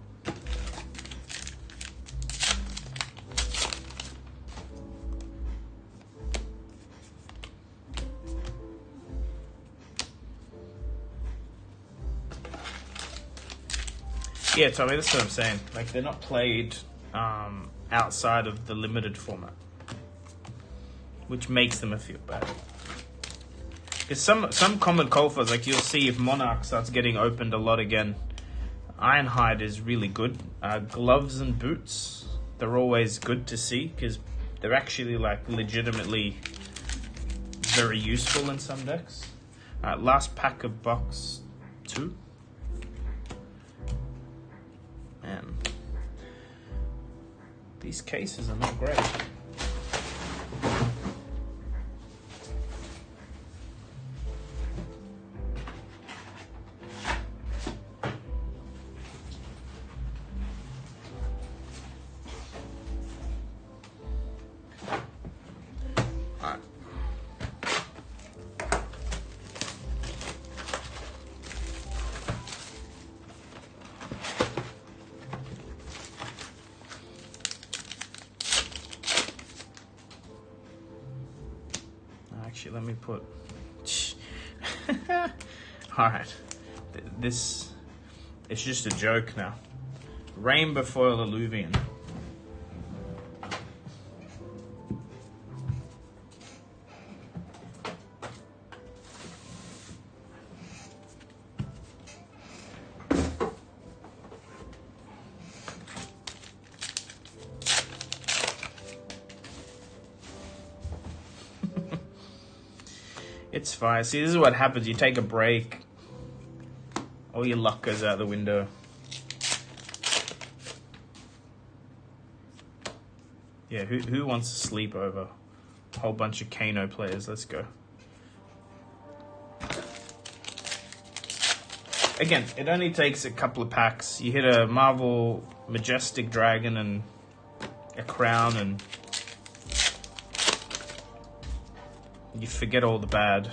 Yeah, Tommy, that's what I'm saying. Like, they're not played outside of the limited format, which makes them feel bad. Because some common cold foils, like you'll see if Monarch starts getting opened a lot again, Ironhide is really good. Gloves and boots, they're always good to see because they're actually like legitimately very useful in some decks. Alright, last pack of box 2. Man, these cases are not great. Actually, let me put... Alright. This... It's just a joke now. Rainbow Foil Illuvian. It's fine. See, this is what happens. You take a break, all your luck goes out the window. Yeah, who wants to sleep over a whole bunch of Kano players? Let's go. Again, it only takes a couple of packs. You hit a Marvel Majestic Dragon and a Crown, and you forget all the bad.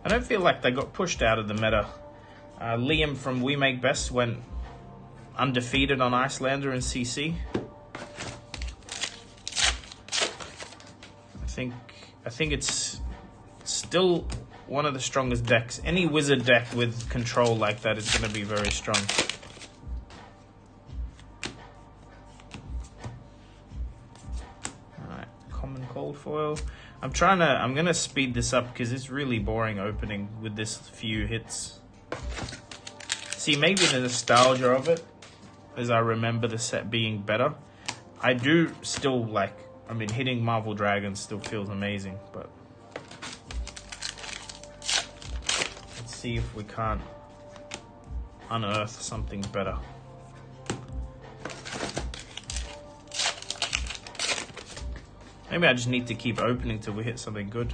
I don't feel like they got pushed out of the meta. Liam from We Make Best went undefeated on Icelander and CC. I think it's still one of the strongest decks. Any wizard deck with control like that is going to be very strong. Alright, common cold foil. I'm gonna speed this up because it's really boring opening with this few hits. See, maybe the nostalgia of it, as I remember the set being better. I do still like, I mean, hitting Marvel Dragons still feels amazing, but let's see if we can't unearth something better. Maybe I just need to keep opening till we hit something good.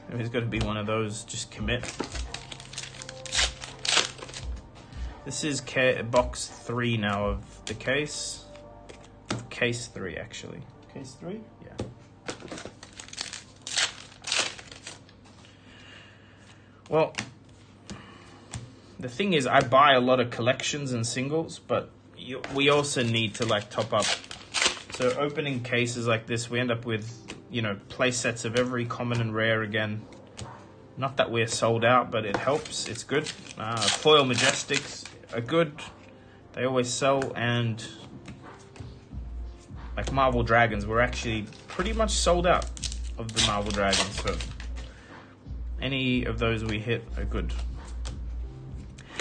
Maybe it's got to be one of those, just commit. This is box 3 now of the case. Case 3, actually. Case 3? Yeah. Well, the thing is, I buy a lot of collections and singles, but we also need to like top up. So opening cases like this, we end up with, you know, play sets of every common and rare again. Not that we're sold out, but it helps. It's good. Foil Majestics are good. They always sell. And like Marvel Dragons, we're actually pretty much sold out of the Marvel Dragons. So any of those we hit are good.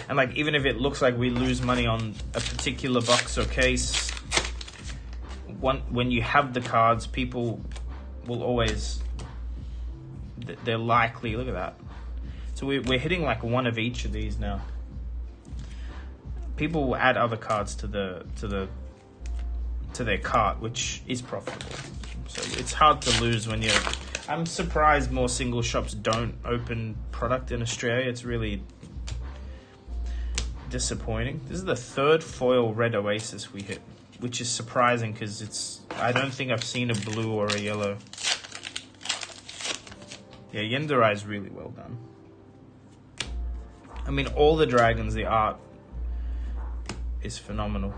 And like, even if it looks like we lose money on a particular box or case, when you have the cards, people will always, they're likely, look at that. So we're hitting like one of each of these now. People will add other cards to their cart, which is profitable. So it's hard to lose when you're, I'm surprised more single shops don't open product in Australia. It's really disappointing. This is the third foil Red Oasis we hit, which is surprising because I don't think I've seen a blue or a yellow. Yeah, Yenderai is really well done. I mean, all the dragons, the art is phenomenal.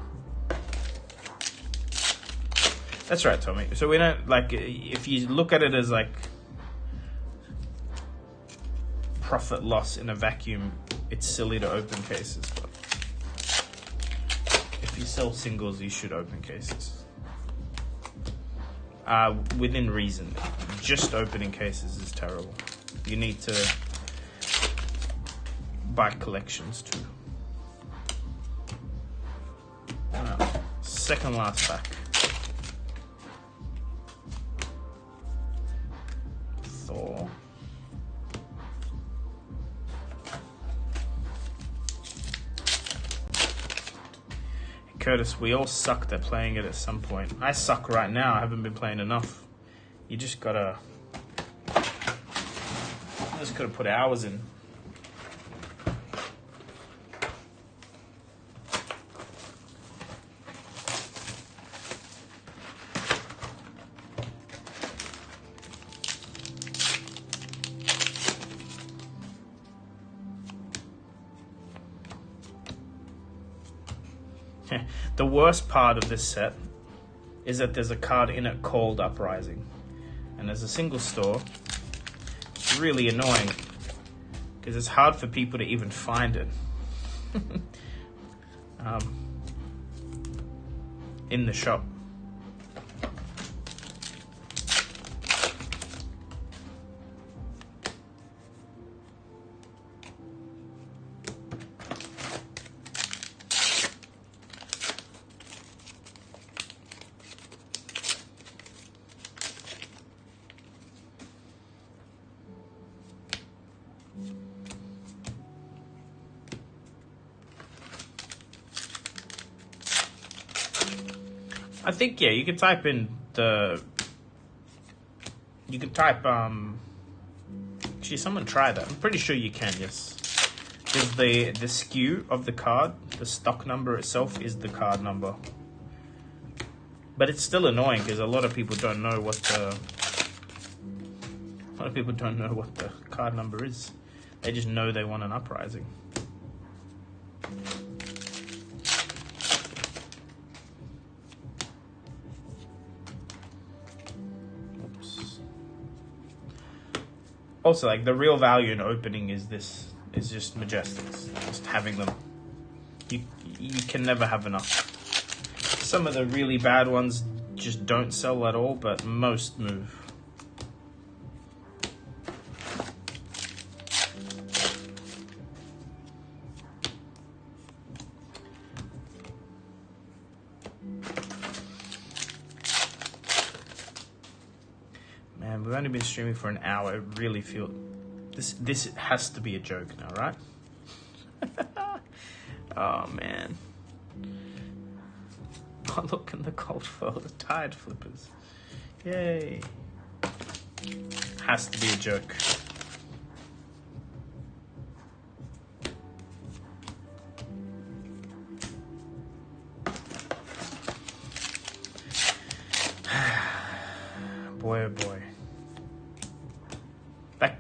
That's right, Tommy. So we don't, like, if you look at it as like profit loss in a vacuum, it's silly to open cases, but if you sell singles, you should open cases. Within reason. Just opening cases is terrible. You need to buy collections too. Second last pack. Thor. Curtis, we all sucked at playing it at some point. I suck right now. I haven't been playing enough. You just gotta put hours in. The worst part of this set is that there's a card in it called Uprising. And as a single store, it's really annoying because it's hard for people to even find it in the shop. I think, yeah, you can type in the... You can type, actually, someone try that. I'm pretty sure you can, yes. Because the SKU of the card, the stock number itself is the card number. But it's still annoying because a lot of people don't know what the... A lot of people don't know what the card number is. They just know they want an Uprising. Oops. Also, like, the real value in opening is this. Is just Majestics. Just having them. You can never have enough. Some of the really bad ones just don't sell at all, but most move. Man, we've only been streaming for an hour. I really feel this has to be a joke now, right? Oh man. Oh, look in the cold foil, the tide flippers. Yay. Has to be a joke. Boy, oh boy.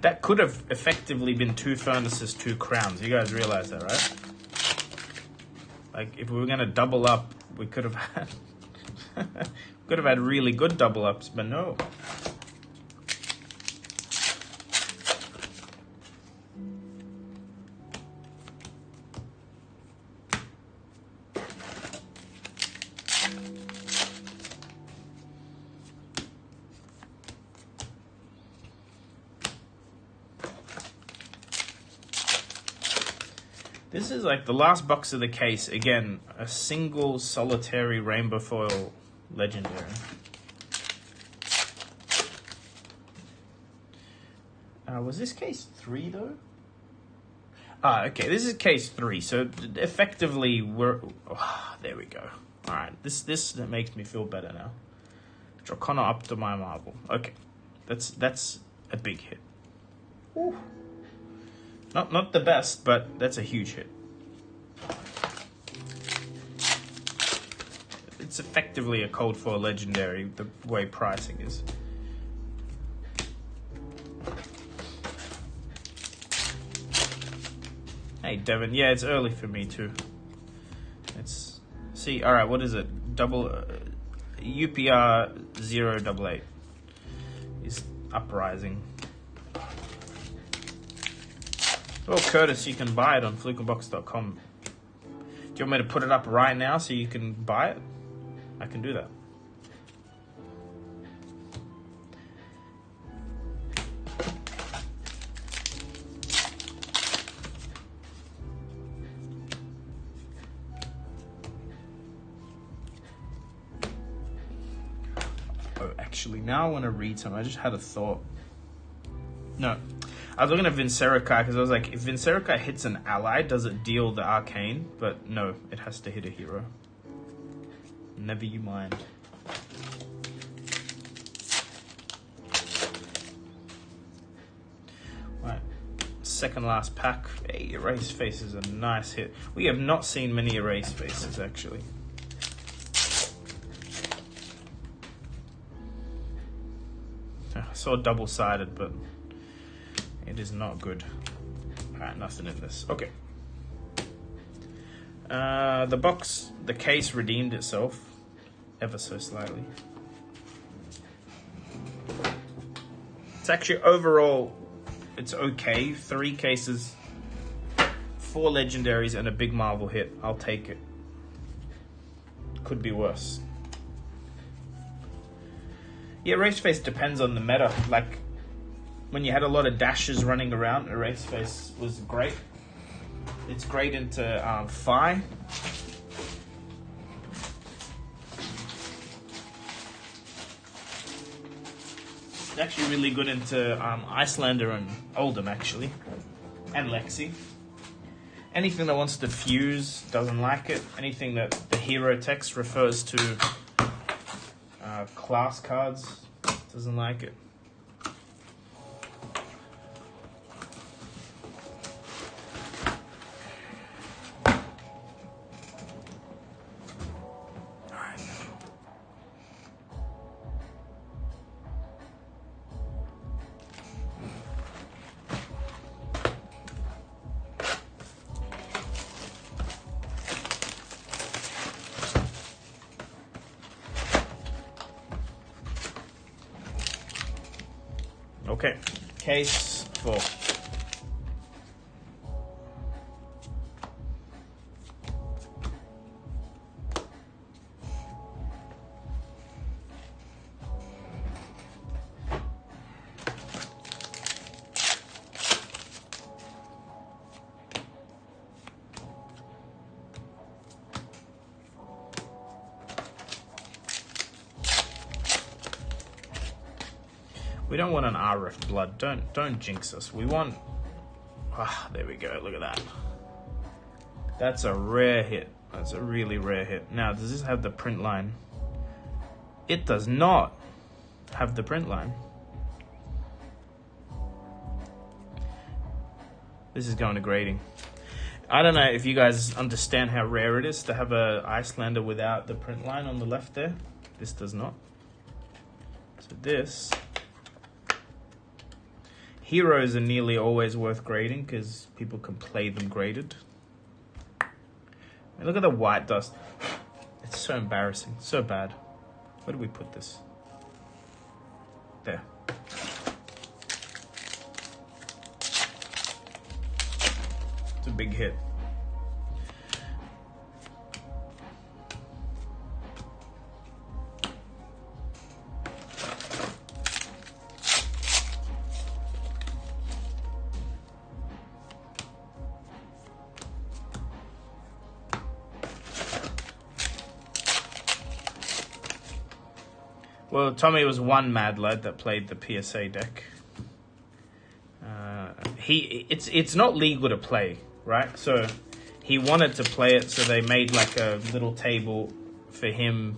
That could have effectively been 2 furnaces, 2 crowns. You guys realize that, right? Like, if we were going to double up, we could have had... could have had really good double ups, but no. This is like the last box of the case. Again, a single solitary rainbow foil legendary. Was this case 3 though? Okay, this is case 3. So effectively, we're... Oh, there we go. All right, this makes me feel better now. Dracona up to my marble. Okay, that's a big hit. Ooh. Not the best, but that's a huge hit. It's effectively a cold foil legendary, the way pricing is. Hey, Devin. Yeah, it's early for me too. Let's see. All right, what is it? UPR 088 is Uprising. Well, Curtis, you can buy it on flukenbox.com. Do you want me to put it up right now so you can buy it? I can do that. Oh, actually, now I want to read some. I just had a thought. No. I was looking at Vincerikai because I was like, if Vincerikai hits an ally, does it deal the arcane? But no, it has to hit a hero. Never you mind. Right, second last pack. Hey, Erase Face is a nice hit. We have not seen many Erase Faces actually. I saw double-sided, but it is not good. Alright, nothing in this. Okay. The case redeemed itself ever so slightly. It's actually overall, it's okay. 3 cases, 4 legendaries, and a big Marvel hit. I'll take it. Could be worse. Yeah, Erase Face depends on the meta. Like, when you had a lot of dashes running around, Erase Face was great. It's great into Fi. It's actually really good into Icelander and Oldham, actually. And Lexi. Anything that wants to fuse doesn't like it. Anything that the hero text refers to Class cards, doesn't like it. Okay, case 4. We don't want an RF blood. Don't jinx us. We want... Ah, there we go. Look at that. That's a rare hit. That's a really rare hit. Now, does this have the print line? It does not have the print line. This is going to grading. I don't know if you guys understand how rare it is to have a Icelander without the print line on the left there. This does not. So this... Heroes are nearly always worth grading because people can play them graded. And look at the white dust. It's so embarrassing. So bad. Where do we put this? There. It's a big hit. Well, Tommy was one mad lad that played the PSA deck. It's not legal to play, right? So he wanted to play it, so they made like a little table for him.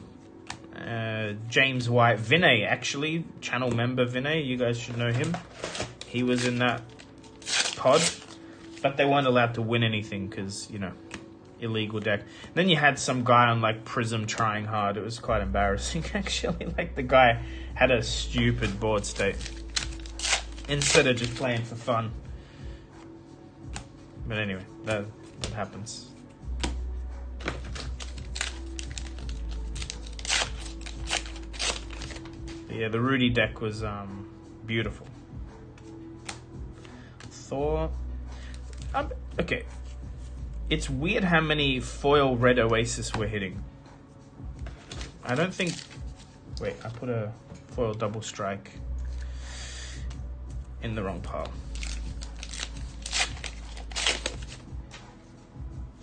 James White, Vinay actually, channel member Vinay, you guys should know him. He was in that pod, but they weren't allowed to win anything because, you know, illegal deck. Then you had some guy on like Prism trying hard. It was quite embarrassing actually. Like the guy had a stupid board state instead of just playing for fun. But anyway, that happens. But yeah, the Rudy deck was beautiful. Thor. Okay. It's weird how many foil red Oasis we're hitting. I don't think... Wait, I put a foil double strike in the wrong pile.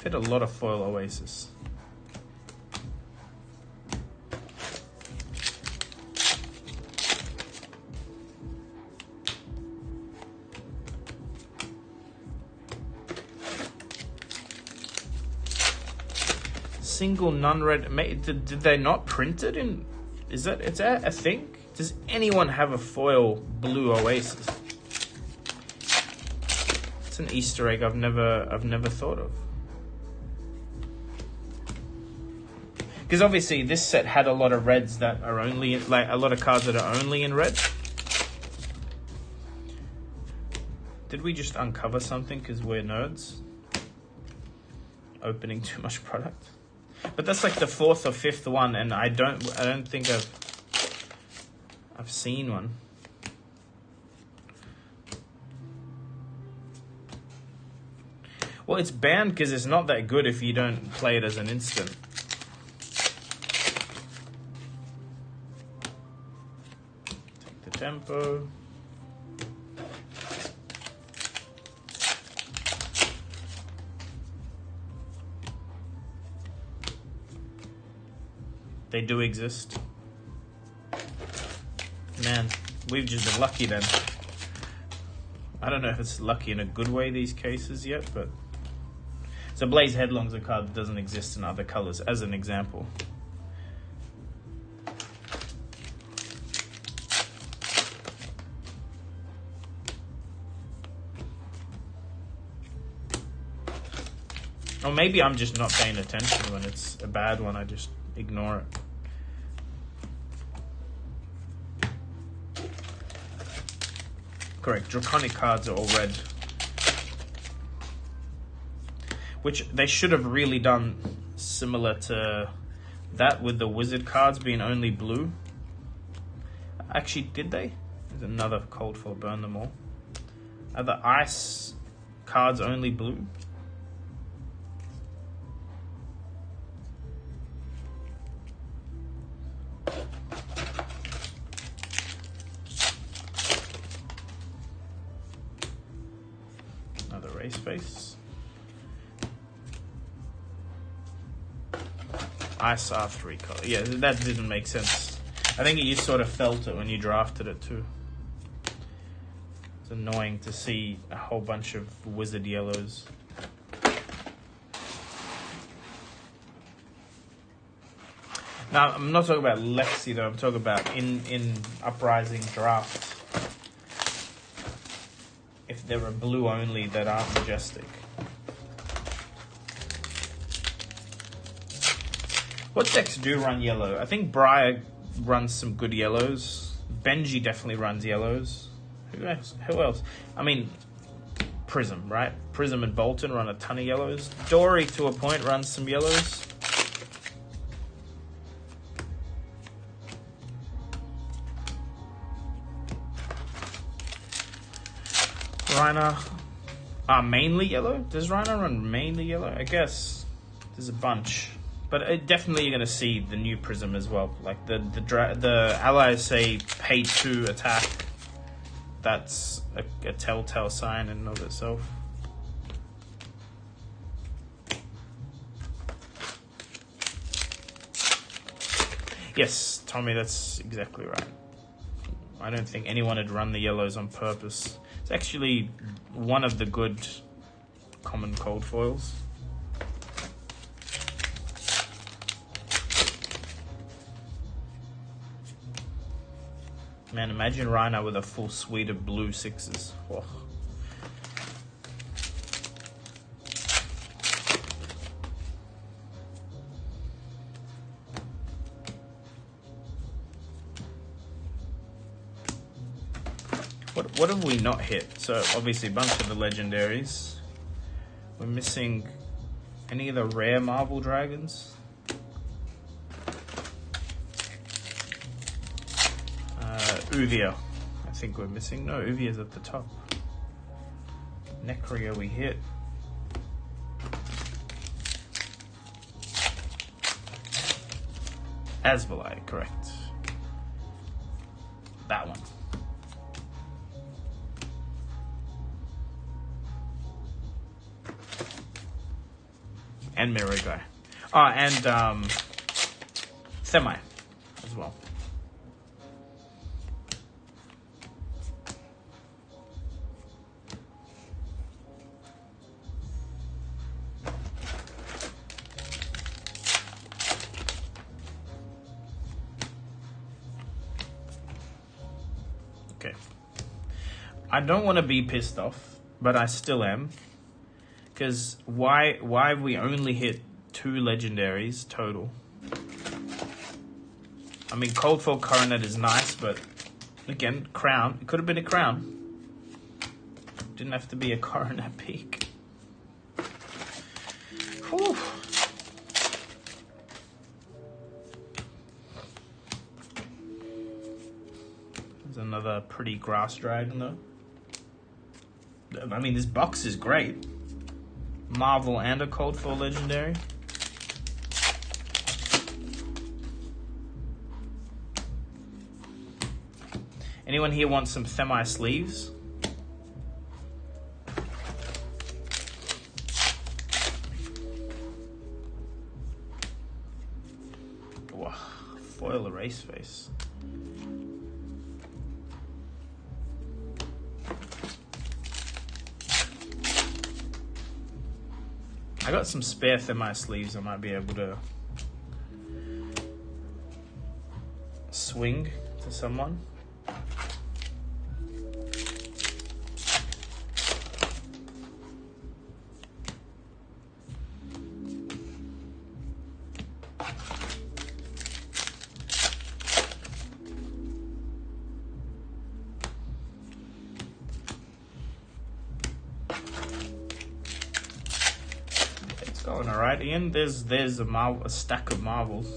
Hit a lot of foil Oasis. Single non-red. Did they not print it in? Is that a thing? Does anyone have a foil blue Oasis? It's an Easter egg I've never thought of. Because obviously this set had a lot of reds that are only like a lot of cards that are only in red. Did we just uncover something because we're nerds? Opening too much product. But that's like the 4th or 5th one, and I don't think I've seen one. Well, it's banned because it's not that good if you don't play it as an instant. Take the tempo. They do exist. Man, we've just been lucky then. I don't know if it's lucky in a good way, these cases, yet, but... So Blaze Headlong's a card that doesn't exist in other colors, as an example. Or maybe I'm just not paying attention when it's a bad one. I just ignore it. Correct. Draconic cards are all red. Which they should have really done similar to that with the wizard cards being only blue. Actually, did they? There's another cold for burn them all. Are the ice cards only blue? Another race face. Ice R3 color. Yeah, that didn't make sense. I think you sort of felt it when you drafted it too. It's annoying to see a whole bunch of wizard yellows. Now, I'm not talking about Lexi though, I'm talking about in Uprising draft. If there are blue only that aren't majestic. What decks do run yellow? I think Briar runs some good yellows. Benji definitely runs yellows. Who else? Who else? I mean, Prism, right? Prism and Bolton run a ton of yellows. Dory, to a point, runs some yellows. Reiner, mainly yellow? Does Reiner run mainly yellow? I guess there's a bunch. But definitely you're going to see the new Prism as well. Like the allies say pay 2 attack. That's a telltale sign in and of itself. Yes, Tommy, that's exactly right. I don't think anyone had run the yellows on purpose. It's actually one of the good common cold foils. Man, imagine Reiner with a full suite of blue 6s. Whoa. What have we not hit? So obviously a bunch of the legendaries. We're missing any of the rare Marvel Dragons. Uvia, I think we're missing. No, Uvia's at the top. Necria we hit. Asvalai, correct. That one. And Mirror Guy. Oh, and Semi as well. Okay. I don't want to be pissed off, but I still am. Because why have we only hit 2 legendaries total? I mean, Coldfoil Coronet is nice, but again, Crown. It could have been a Crown. Didn't have to be a Coronet Peak. Whew. There's another pretty Grass Dragon, though. I mean, this box is great. Marvel and a Coldfoil Legendary. Anyone here want some Themi sleeves? Wow, foil erase face. I got some spare Themi sleeves I might be able to swing to someone. Going alright, Ian. There's a stack of marbles.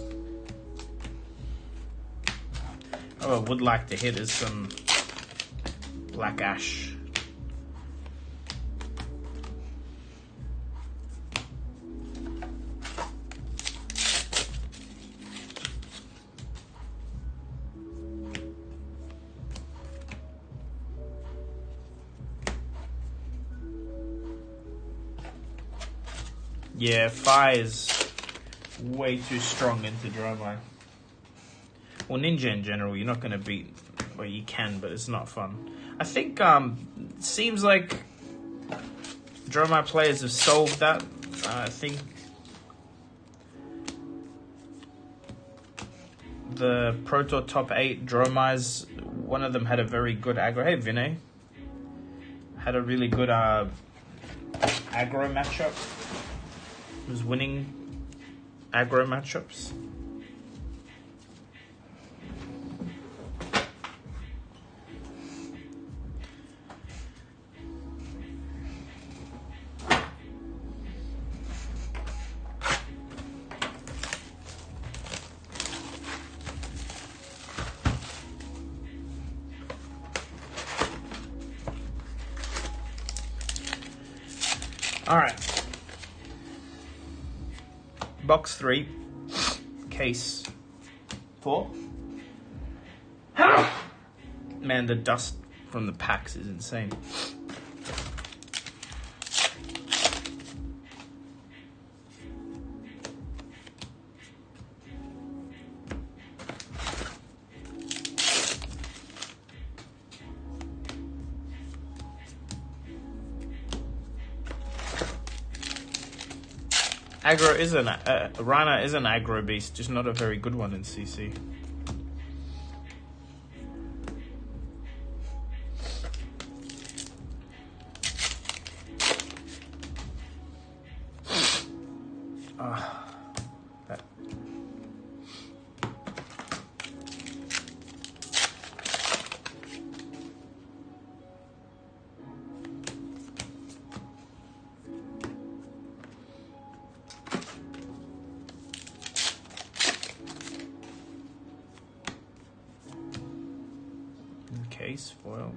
What I would like to hit is some black ash. Yeah, Fi is way too strong into Dromai. Well, Ninja in general, you're not going to beat... Well, you can, but it's not fun. I think it seems like Dromai players have solved that. I think the Proto top 8 Dromais, one of them had a very good aggro. Hey, Vinay. Had a really good aggro matchup. Was winning aggro matchups. All right. Box 3, case 4. Man, the dust from the packs is insane. Aggro is Rana is an aggro beast, just not a very good one in CC. Case foil.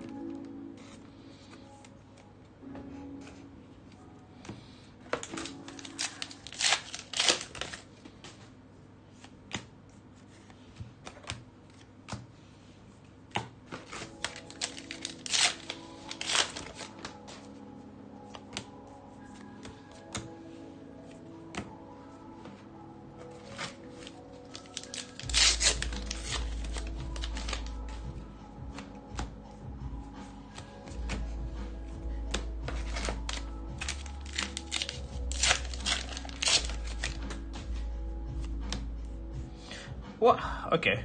What? Okay.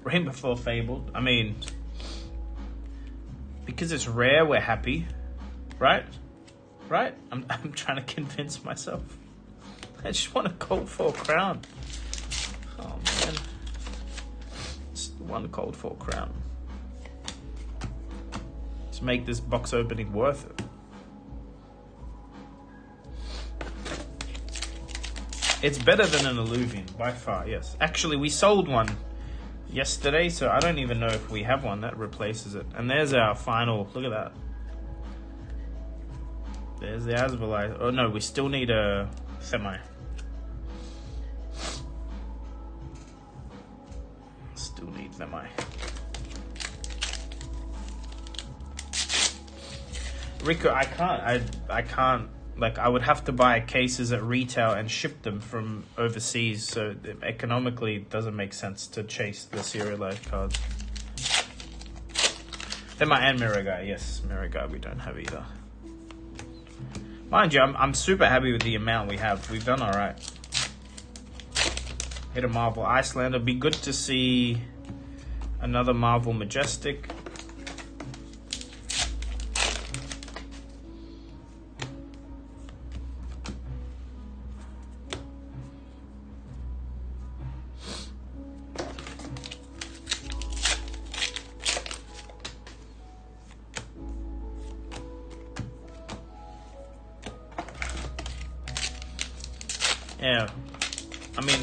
Rain Before Fabled. I mean, because it's rare, we're happy, right? Right? I'm trying to convince myself. I just want a cold 4 crown. Oh man, just one cold 4 crown. To make this box opening worth it. It's better than an Illuvian, by far, yes. Actually, we sold one yesterday, so I don't even know if we have one that replaces it. And there's our final, look at that. There's the Asvalite. Oh no, we still need a semi. Still need semi. Rico, I can't. Like, I would have to buy cases at retail and ship them from overseas, so economically it doesn't make sense to chase the serialized cards. Then and Mirror Guy, yes, Mirror Guy we don't have either. Mind you, I'm super happy with the amount we have. We've done alright. Hit a Marvel Iceland. It'd be good to see another Marvel Majestic. Yeah, I mean,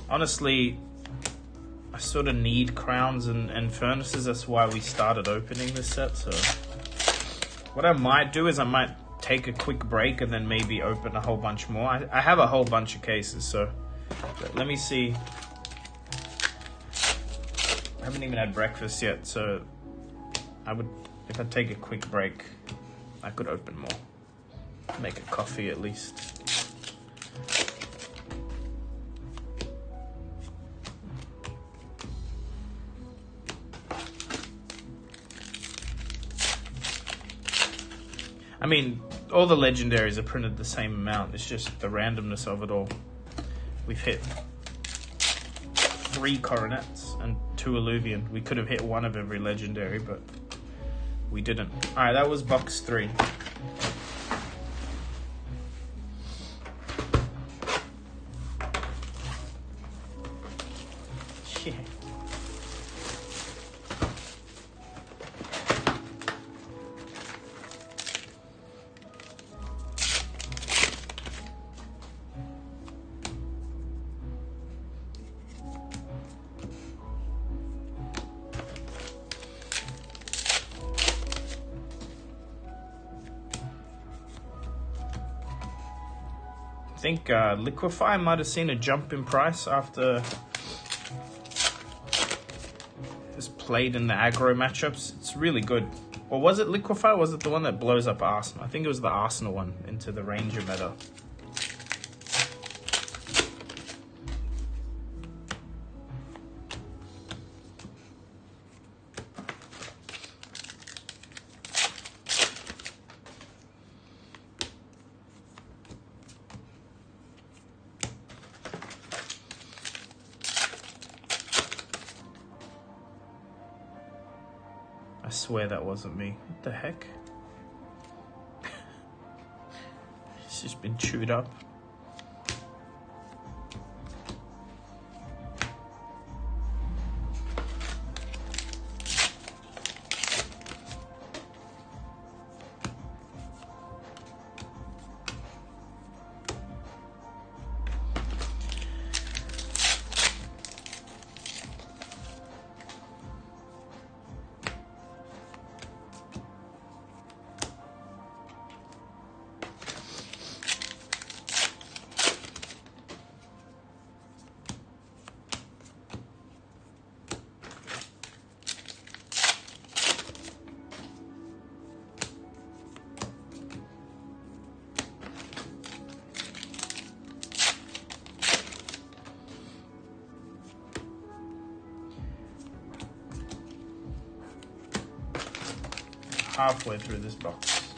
honestly, I sort of need crowns and furnaces. That's why we started opening this set. So what I might do is I might take a quick break and then maybe open a whole bunch more. I have a whole bunch of cases, so let me see. I haven't even had breakfast yet, so I would, if I take a quick break, I could open more. Make a coffee at least. I mean, all the legendaries are printed the same amount. It's just the randomness of it all. We've hit 3 coronets and 2 alluvian. We could have hit 1 of every legendary, but we didn't. All right, that was box 3. Yeah. I think Liquefy might have seen a jump in price after it was played in the aggro matchups. It's really good. Or was it Liquefy, or was it the one that blows up Arsenal? I think it was the Arsenal one into the Ranger meta. I swear that wasn't me. What the heck? It's just been chewed up. Halfway through this box.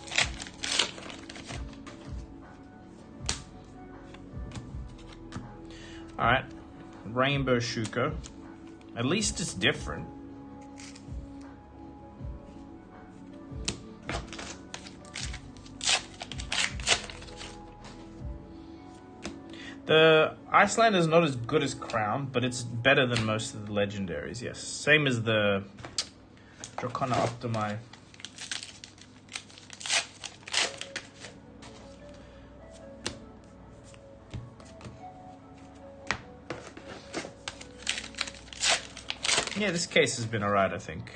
Alright, Rainbow Shuko. At least it's different. The Iceland is not as good as Crown, but it's better than most of the legendaries, yes. Same as the Dracona Optimi. Yeah, this case has been alright, I think.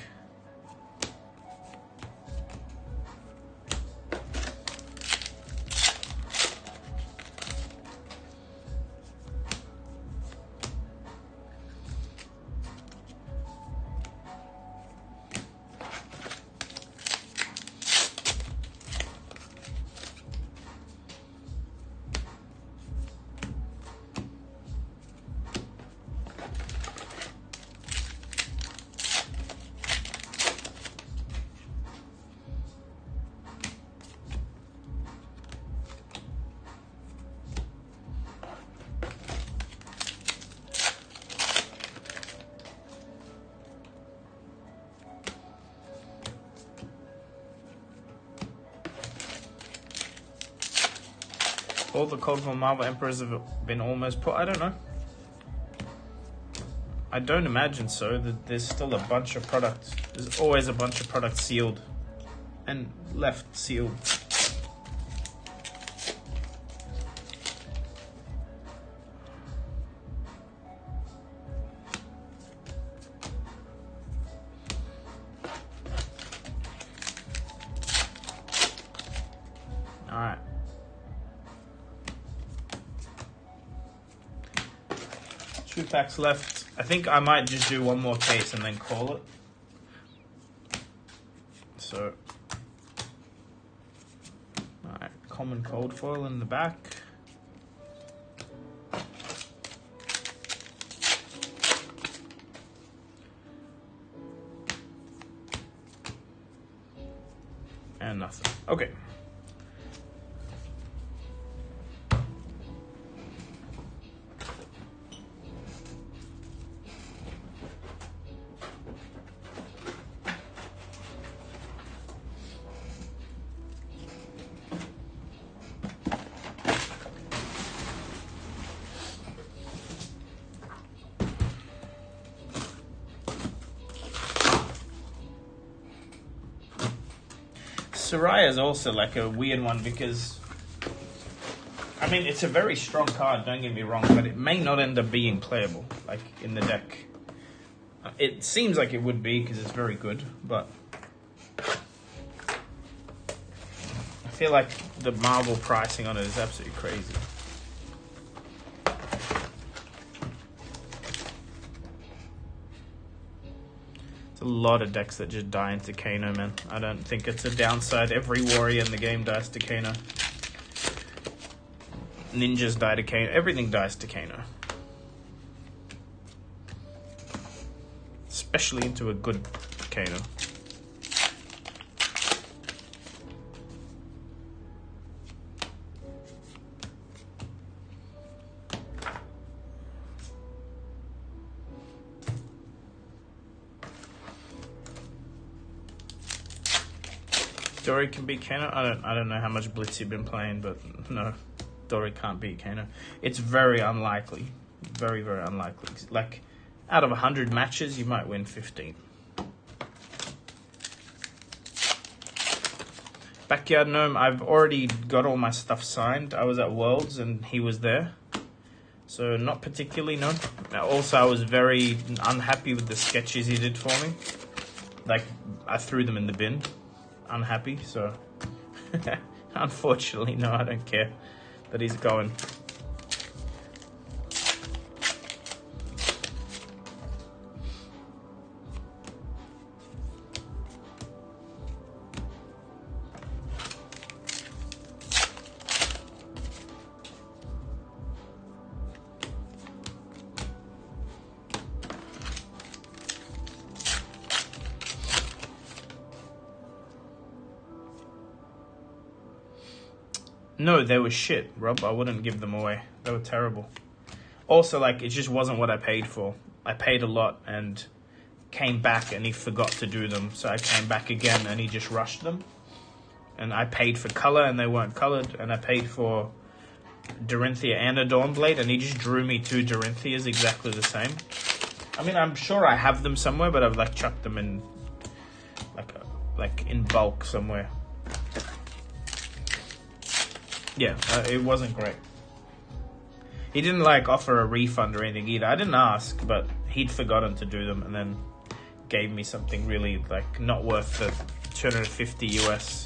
All the Cold War Marvel Emperors have been almost put. I don't know. I don't imagine so. That there's still a bunch of products. There's always a bunch of products sealed and left sealed. Alright. Two packs left. I think I might just do one more case and then call it. So, alright, common cold foil in the back. And nothing. Okay. Soraya is also like a weird one because, I mean, it's a very strong card, don't get me wrong, but it may not end up being playable, like, in the deck. It seems like it would be because it's very good, but I feel like the Marvel pricing on it is absolutely crazy. A lot of decks that just die into Kano, man. I don't think it's a downside. Every warrior in the game dies to Kano. Ninjas die to Kano. Everything dies to Kano. Especially into a good Kano. Dory can beat Kano. I don't know how much Blitz you've been playing, but no, Dory can't beat Kano. It's very unlikely, very unlikely. Like out of 100 matches, you might win 15. Backyard Gnome. I've already got all my stuff signed. I was at Worlds and he was there, so not particularly. No. Also, I was very unhappy with the sketches he did for me. Like I threw them in the bin. Unhappy, so unfortunately, no, I don't care that he's going. No, they were shit, Rob. I wouldn't give them away. They were terrible. Also, like, it just wasn't what I paid for. I paid a lot and came back and he forgot to do them. So I came back again and he just rushed them. And I paid for color and they weren't colored. And I paid for Dorinthia and a Dawnblade and he just drew me 2 Dorinthias exactly the same. I mean, I'm sure I have them somewhere, but I've like chucked them in like in bulk somewhere. Yeah, it wasn't great. He didn't like offer a refund or anything either. I didn't ask, but he'd forgotten to do them and then gave me something really like not worth the 250 US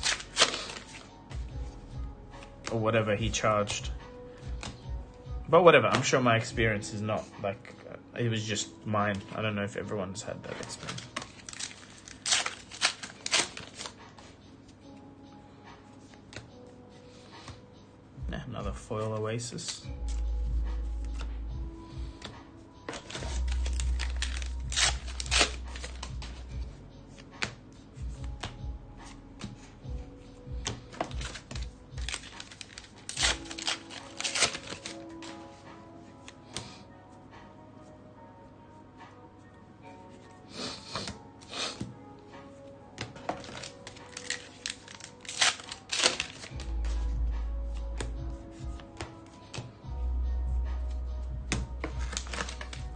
or whatever he charged. But whatever, I'm sure my experience is not like, it was just mine. I don't know if everyone's had that experience. Another foil Oasis.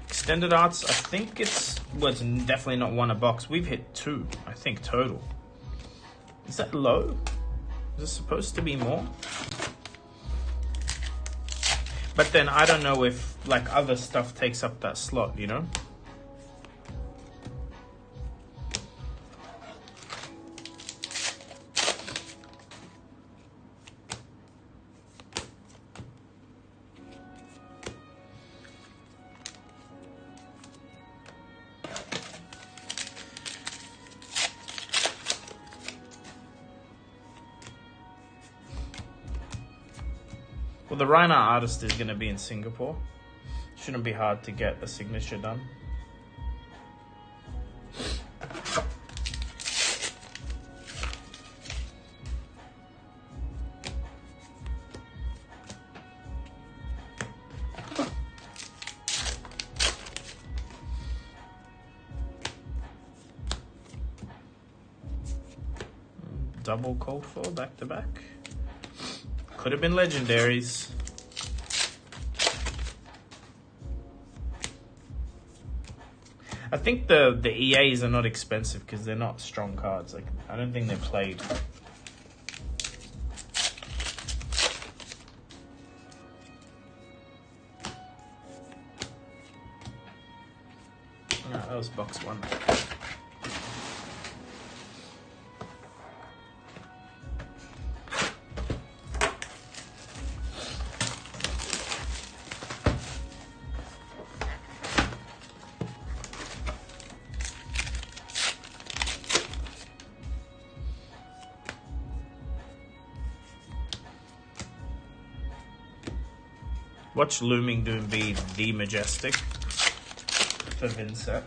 Extended arts, I think it's definitely not 1 a box. We've hit 2, I think, total. Is that low? Is it supposed to be more? But then I don't know if like other stuff takes up that slot, you know? Well, the Rhino artist is going to be in Singapore. Shouldn't be hard to get a signature done. Double cold foil back to back. Could have been legendaries. I think the EAs are not expensive because they're not strong cards. Like, I don't think they're played. No, that was box one. Watch Looming Doom be the Majestic for Vincent.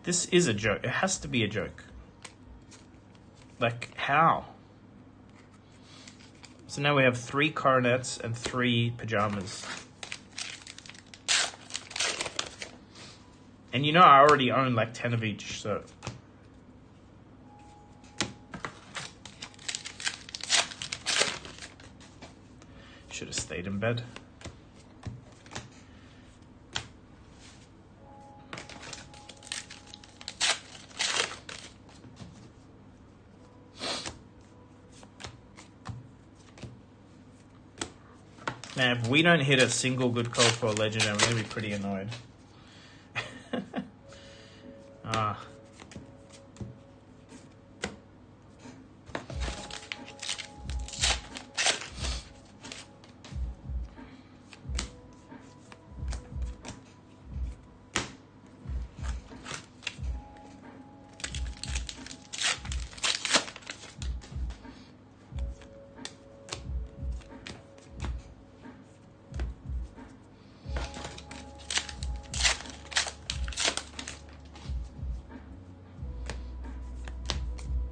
This is a joke. It has to be a joke. Like, how? So now we have 3 coronets and 3 pajamas. And you know I already own like 10 of each, so... Should have stayed in bed. Now, if we don't hit a single good code for a legend, I'm going to be pretty annoyed. Ah.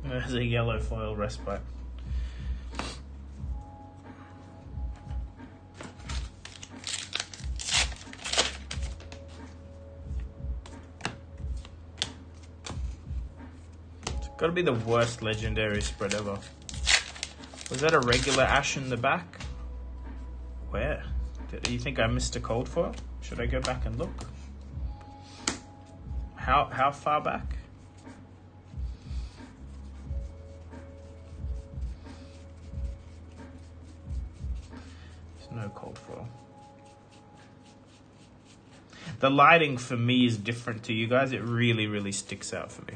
There's a yellow foil respite. It's got to be the worst legendary spread ever. Was that a regular ash in the back? Where? Do you think I missed a cold foil? Should I go back and look? How far back? No cold foil. The lighting for me is different to you guys. It really, really sticks out for me.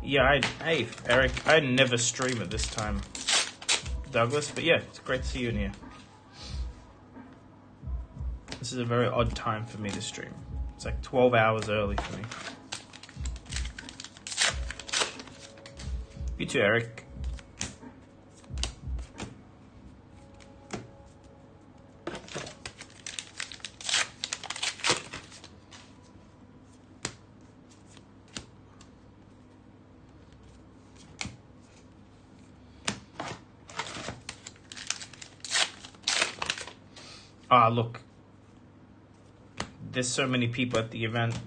Yeah, hey, Eric, I never stream at this time, Douglas, but yeah, it's great to see you in here. This is a very odd time for me to stream. It's like 12 hours early for me. You too, Eric. Ah, look. There's so many people at the event.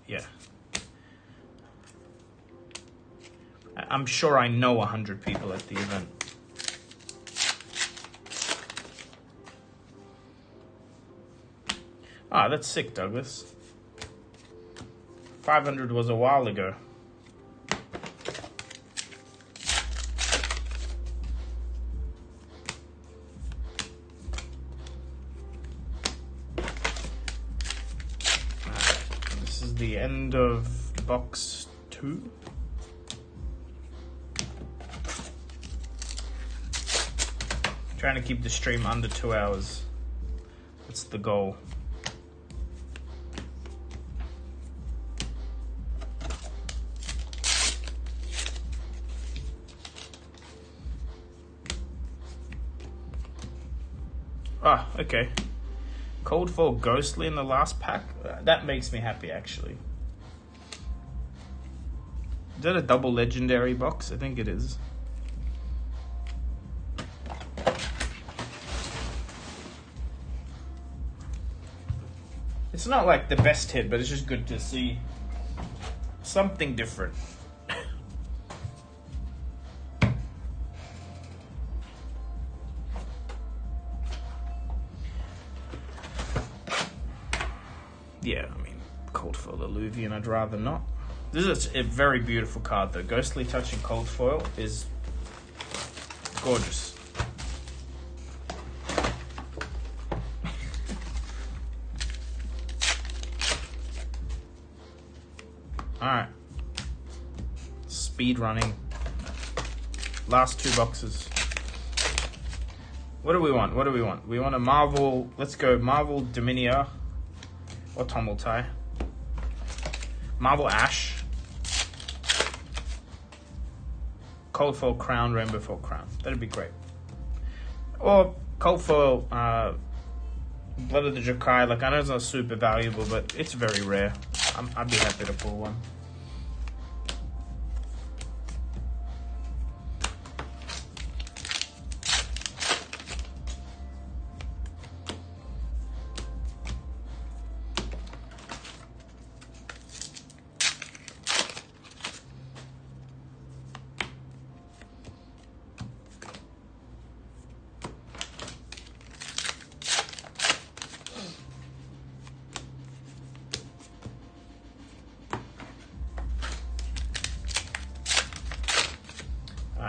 Yeah. I'm sure I know 100 people at the event. Ah, that's sick, Douglas. 500 was a while ago. This is the end of box 2. Trying to keep the stream under 2 hours. That's the goal. Ah, okay. Cold Fall Ghostly in the last pack. That makes me happy, actually. Is that a double legendary box? I think it is. It's not like the best hit, but it's just good to see something different. Yeah, I mean, Cold Foil Alluvian, I'd rather not. This is a very beautiful card, though. Ghostly Touch and Cold Foil is gorgeous. Alright. Speed running. Last 2 boxes. What do we want? What do we want? We want a Marvel. Let's go Marvel Dominia. Or Tumultai. Marvel Ash. Cold Foil Crown, Rainbow Foil Crown. That'd be great. Or Cold Foil Blood of the Jokai. Like, I know it's not super valuable, but it's very rare. I'd be happy to pull one.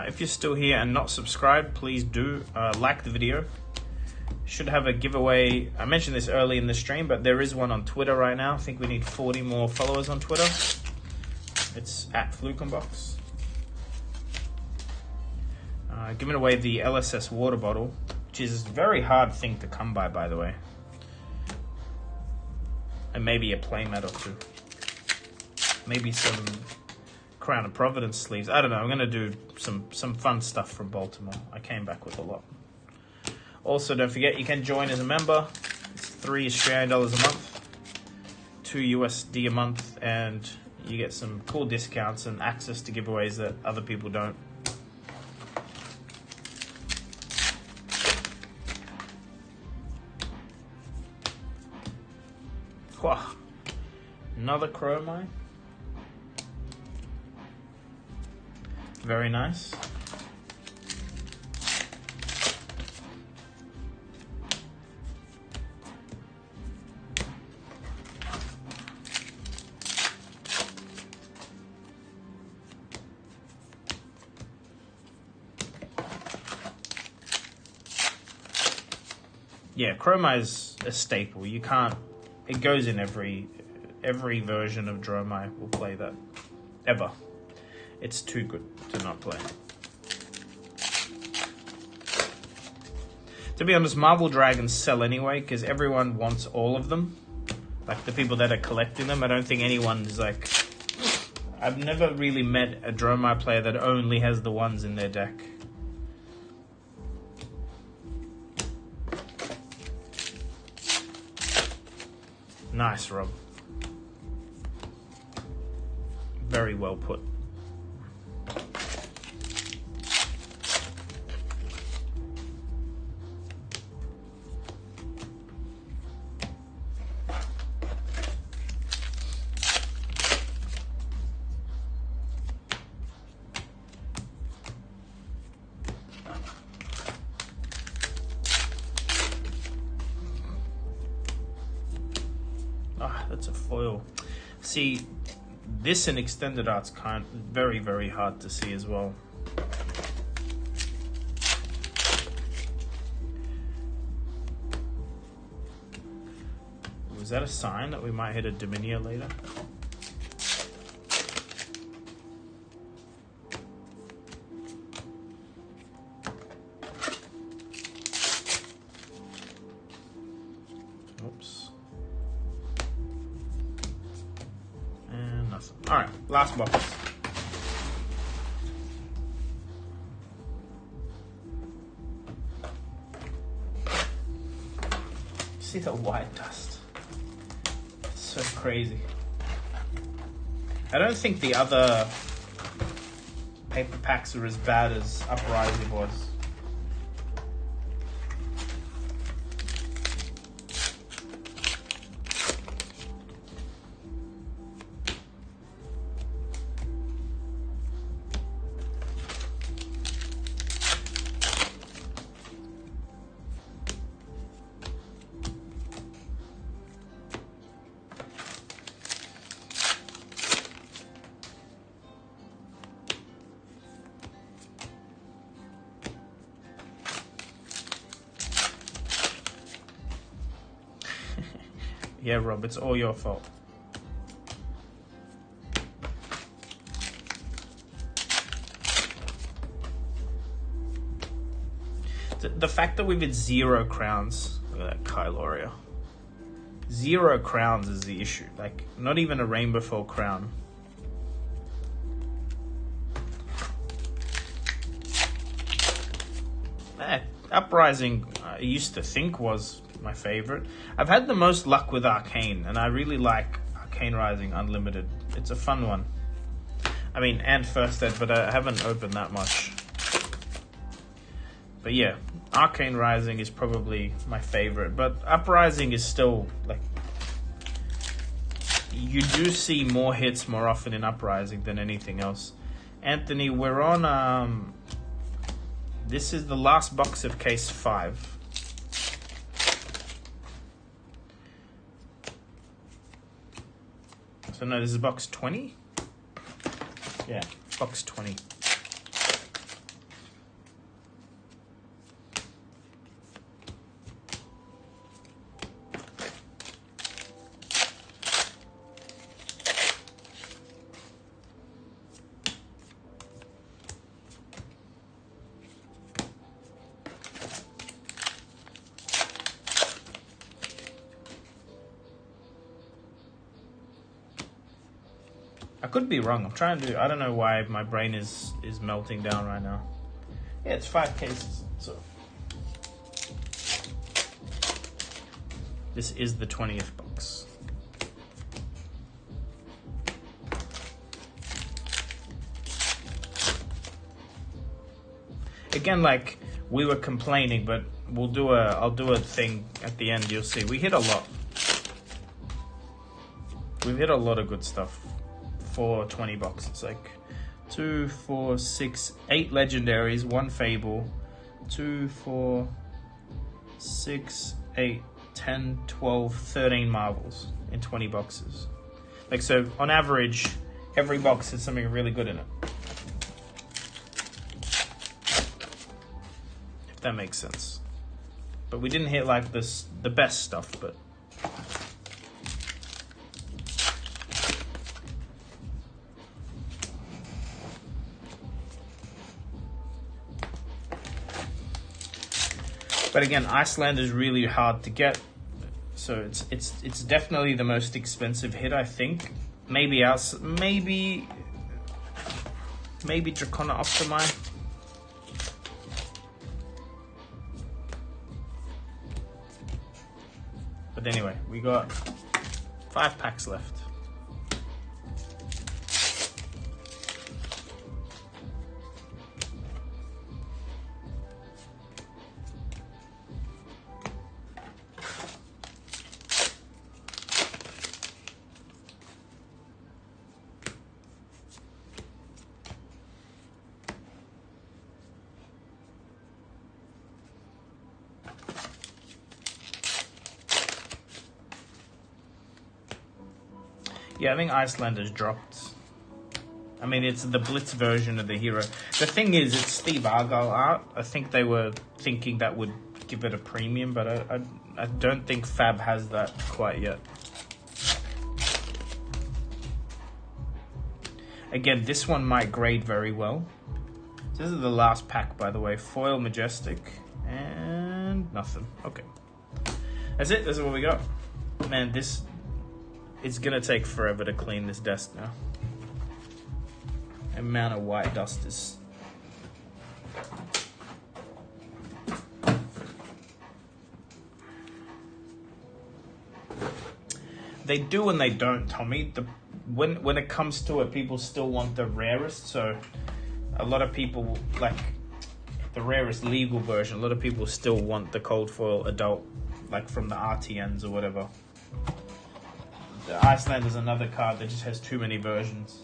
If you're still here and not subscribed, please do like the video. Should have a giveaway. I mentioned this early in the stream, but there is one on Twitter right now. I think we need 40 more followers on Twitter. It's at Flukenbox. Giving away the LSS water bottle, which is a very hard thing to come by the way. And maybe a playmat or 2. Maybe some Crown of Providence sleeves. I don't know. I'm gonna do some fun stuff from Baltimore. I came back with a lot. Also, don't forget you can join as a member. It's $3 Australian a month, $2 USD a month, and you get some cool discounts and access to giveaways that other people don't. Wow. Another Chromite. Very nice. Yeah, Chroma is a staple. You can't. It goes in every version of Dromai will play that ever. It's too good to not play. To be honest, Marvel Dragons sell anyway because everyone wants all of them. Like the people that are collecting them. I don't think anyone's like. I've never really met a Dromai player that only has the ones in their deck. Nice, Rob. Very well put. That's a foil. See, This in extended art's very, very hard to see as well. Was that a sign that we might hit a Dominia later? Oops. And nothing. All right, last box. See the white dust. So crazy. I don't think the other paper packs are as bad as Uprising was. Yeah, Rob, it's all your fault. The fact that we've had 0 crowns, look at that Kyloria. 0 crowns is the issue. Like, not even a Rainbow Foil crown. Uprising, I used to think was my favorite. I've had the most luck with Arcane, and I really like Arcane Rising Unlimited. It's a fun one. I mean, and First Ed, but I haven't opened that much. But yeah, Arcane Rising is probably my favorite, but Uprising is still, like, you do see more hits more often in Uprising than anything else. Anthony, we're on, this is the last box of case 5. So no, this is box 20? Yeah, box 20. I could be wrong. I'm trying to. I don't know why my brain is melting down right now. Yeah, it's 5 cases. So this is the 20th box. Again, like we were complaining, but I'll do a thing at the end. You'll see. We hit a lot. We've hit a lot of good stuff. For 20 boxes, like 2, 4, 6, 8 legendaries, 1 fable, 2, 4, 6, 8, 10, 12, 13 marvels in 20 boxes. Like, so on average, every box has something really good in it. If that makes sense. But we didn't hit like this the best stuff, but again, Iceland is really hard to get, so it's definitely the most expensive hit, I think. Maybe Dracona Optimi. But anyway, we got 5 packs left. Yeah, I think Icelander's dropped. I mean, it's the Blitz version of the hero. The thing is, it's Steve Argyle art. I think they were thinking that would give it a premium, but I don't think Fab has that quite yet. Again, this one might grade very well. This is the last pack, by the way. Foil Majestic and nothing. Okay. That's it. This is what we got. Man, this... It's gonna take forever to clean this desk now. The amount of white dust is... They do and they don't, Tommy. When it comes to it, people still want the rarest, so a lot of people, like the rarest legal version, a lot of people still want the cold foil adult, like from the RTNs or whatever. The Iceland is another card that just has too many versions.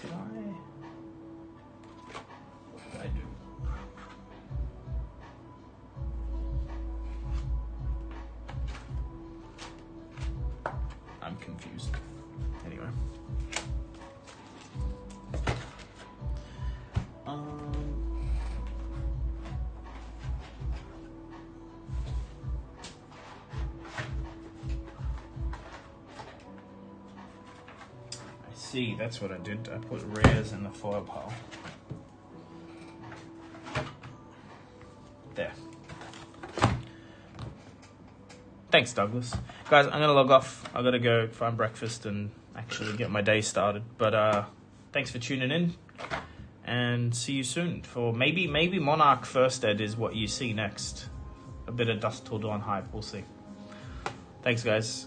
Did I? What did I do? I'm confused. Anyway. See, that's what I did. I put rares in the foil pile. There. Thanks, Douglas. Guys, I'm going to log off. I got to go find breakfast and actually get my day started. But thanks for tuning in. And see you soon. For maybe Monarch First Ed is what you see next. A bit of Dusk Till Dawn hype. We'll see. Thanks, guys.